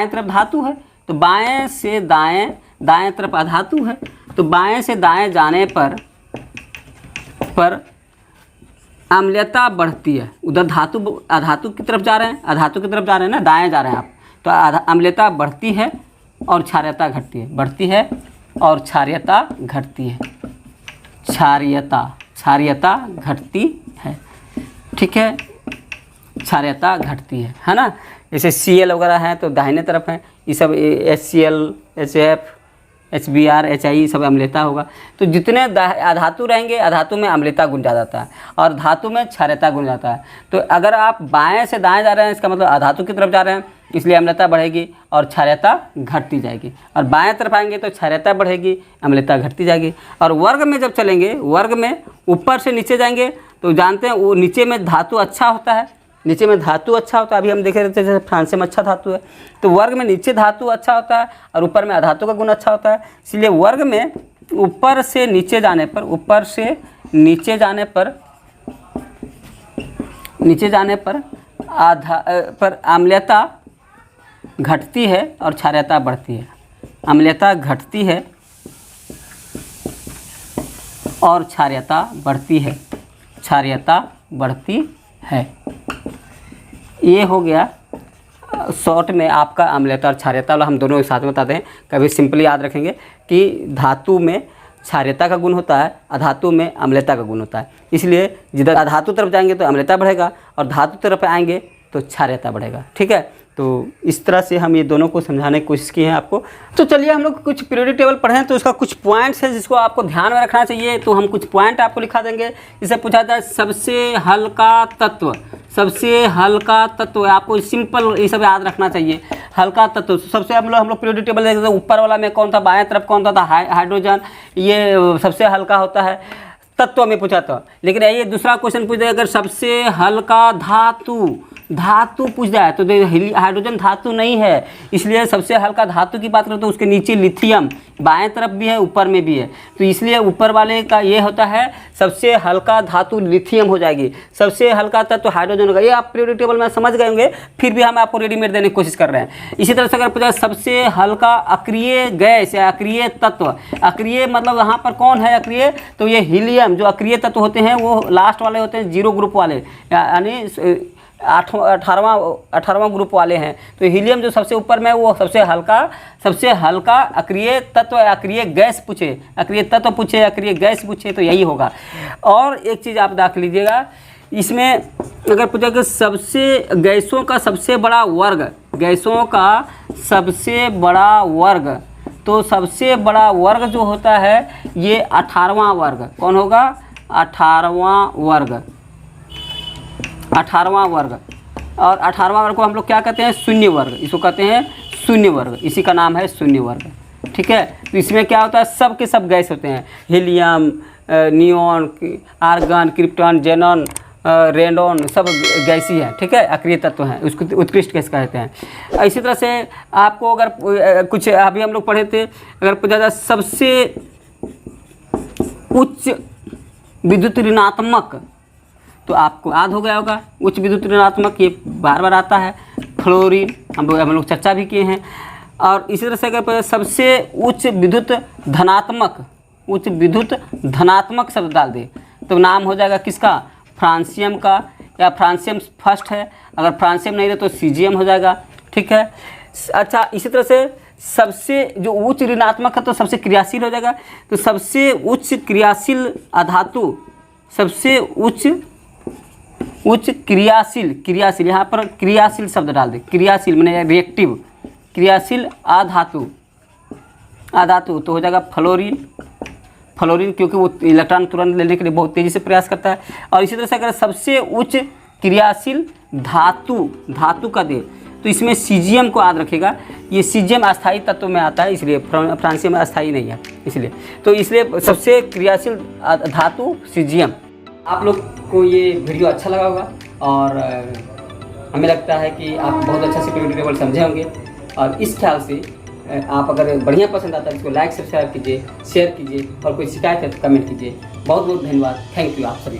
तरफ धातु है, तो बाएं से दाएं तरफ अधातु है। तो बाएं से दाएं जाने पर अम्लीयता बढ़ती है। उधर अधातु की तरफ जा रहे हैं, ना, दाएं जा रहे हैं आप, तो अम्लीयता बढ़ती है और क्षारीयता घटती है। क्षारीयता घटती है। ठीक है, क्षारीयता घटती है ना। जैसे Cl वगैरह है तो दाहिने तरफ है, ये सब HCl, HF, HBr, HI सब अम्लीयता होगा। तो जितने अधातु रहेंगे अधातु में अम्लीयता गुण ज़्यादा आता है और धातु में क्षारीयता गुण जाता है। तो अगर आप बाएं से दाएं जा रहे हैं इसका मतलब अधातु की तरफ जा रहे हैं, इसलिए अम्लीयता बढ़ेगी और क्षारीयता घटती जाएगी। और बाएं तरफ आएंगे तो क्षारीयता बढ़ेगी, अम्लीयता घटती जाएगी। और वर्ग में जब चलेंगे, वर्ग में ऊपर से नीचे जाएंगे तो जानते हैं वो नीचे में धातु अच्छा होता है, अभी हम देख रहे थे जैसे फ्रांसियम अच्छा धातु है। तो वर्ग में नीचे धातु अच्छा होता है और ऊपर में अधातु का गुण अच्छा होता है। इसलिए वर्ग में ऊपर से नीचे जाने पर अम्लीयता घटती है और क्षारीयता बढ़ती है। अम्लीयता घटती है और क्षारीयता बढ़ती है। ये हो गया शॉर्ट में आपका अम्लीयता और क्षारीयता वाला, हम दोनों एक साथ में बताते हैं। कभी सिंपली याद रखेंगे कि धातु में क्षारीयता का गुण होता है, अधातु में अम्लीयता का गुण होता है। इसलिए जिधर अधातु तरफ जाएंगे तो अम्लीयता बढ़ेगा और धातु तरफ आएंगे तो क्षारीयता बढ़ेगा। ठीक है, तो इस तरह से हम ये दोनों को समझाने की कोशिश की है आपको। तो चलिए हम लोग कुछ पीरियोडिक टेबल पढ़ें, तो उसका कुछ पॉइंट्स है जिसको आपको ध्यान में रखना चाहिए। तो हम कुछ पॉइंट आपको लिखा देंगे। जिसे पूछा जाए सबसे हल्का तत्व, आपको सिंपल ये सब याद रखना चाहिए। हल्का तत्व सबसे हम लोग पीरियोडिक टेबल देखते हैं, ऊपर वाला में कौन था, बाएं तरफ कौन था, हाइड्रोजन, ये सबसे हल्का होता है तत्व में पूछा था। लेकिन ये दूसरा क्वेश्चन पूछ दे, अगर सबसे हल्का धातु धातु पूछ जाए तो हाइड्रोजन धातु नहीं है, इसलिए सबसे हल्का धातु की बात करें तो उसके नीचे लिथियम बाएं तरफ भी है, ऊपर में भी है, तो इसलिए ऊपर वाले का ये होता है सबसे हल्का धातु लिथियम हो जाएगी, सबसे हल्का तत्व हाइड्रोजन होगा। ये आप पीरियोडिक टेबल में समझ गए होंगे, फिर भी हम आपको रेडीमेड देने की कोशिश कर रहे हैं। इसी तरह से अगर पूछा सबसे हल्का अक्रिय गैस या अक्रिय तत्व, अक्रिय मतलब यहाँ पर कौन है अक्रिय, तो ये हीलियम। जो अक्रिय तत्व होते हैं वो लास्ट वाले होते हैं, 0 ग्रुप वाले, यानी 18वां ग्रुप वाले हैं। तो हीलियम जो सबसे ऊपर में वो सबसे हल्का अक्रिय तत्व, अक्रिय गैस पूछे, अक्रिय तत्व पूछे, अक्रिय गैस पूछे तो यही होगा। और एक चीज़ आप देख लीजिएगा, इसमें अगर पूछा कि सबसे गैसों का सबसे बड़ा वर्ग, गैसों का सबसे बड़ा वर्ग, तो सबसे बड़ा वर्ग जो होता है ये 18वां वर्ग। कौन होगा? 18वां वर्ग, 18वां वर्ग। और 18वां वर्ग को हम लोग क्या कहते हैं? शून्य वर्ग। इसको कहते हैं शून्य वर्ग, इसी का नाम है शून्य वर्ग। ठीक है, तो इसमें क्या होता है, सब के सब गैस होते हैं, helium, neon, argon, krypton, xenon, radon, सब गैसी है। ठीक है, अक्रिय तत्व हैं, उसको उत्कृष्ट गैस कहते हैं। इसी तरह से आपको अगर कुछ अभी हम लोग पढ़े थे, अगर पूछा जाए सबसे उच्च विद्युत ऋणात्मक, तो आपको याद हो गया होगा उच्च विद्युत ऋणात्मक, ये बार बार आता है, फ्लोरीन, हम लोग चर्चा भी किए हैं। और इसी तरह से अगर सबसे उच्च विद्युत धनात्मक, उच्च विद्युत धनात्मक शब्द डाल दे तो नाम हो जाएगा किसका? फ्रांसियम का, या फ्रांसियम फर्स्ट है, अगर फ्रांसियम नहीं है तो सीजियम हो जाएगा। ठीक है, अच्छा इसी तरह से सबसे जो उच्च ऋणात्मक है तो सबसे क्रियाशील हो जाएगा, तो सबसे उच्च क्रियाशील अधातु, सबसे उच्च क्रियाशील यहाँ पर क्रियाशील शब्द डाल दे, क्रियाशील मैंने रिएक्टिव, क्रियाशील अधातु तो हो जाएगा फ्लोरीन, क्योंकि वो इलेक्ट्रॉन तुरंत लेने के लिए बहुत तेज़ी से प्रयास करता है। और इसी तरह से अगर सबसे उच्च क्रियाशील धातु का दे तो इसमें सीजियम को याद रखेगा, ये सीजियम अस्थायी तत्व में आता है, इसलिए फ्रांसियम में अस्थायी नहीं है, इसलिए सबसे क्रियाशील धातु सीजियम। आप लोग को ये वीडियो अच्छा लगा होगा और हमें लगता है कि आप बहुत अच्छा से पीरियोडिक टेबल समझे होंगे। और इस ख्याल से आप अगर बढ़िया पसंद आता है इसको लाइक सब्सक्राइब कीजिए, शेयर कीजिए, और कोई शिकायत है तो कमेंट कीजिए। बहुत बहुत धन्यवाद, थैंक यू आप सभी।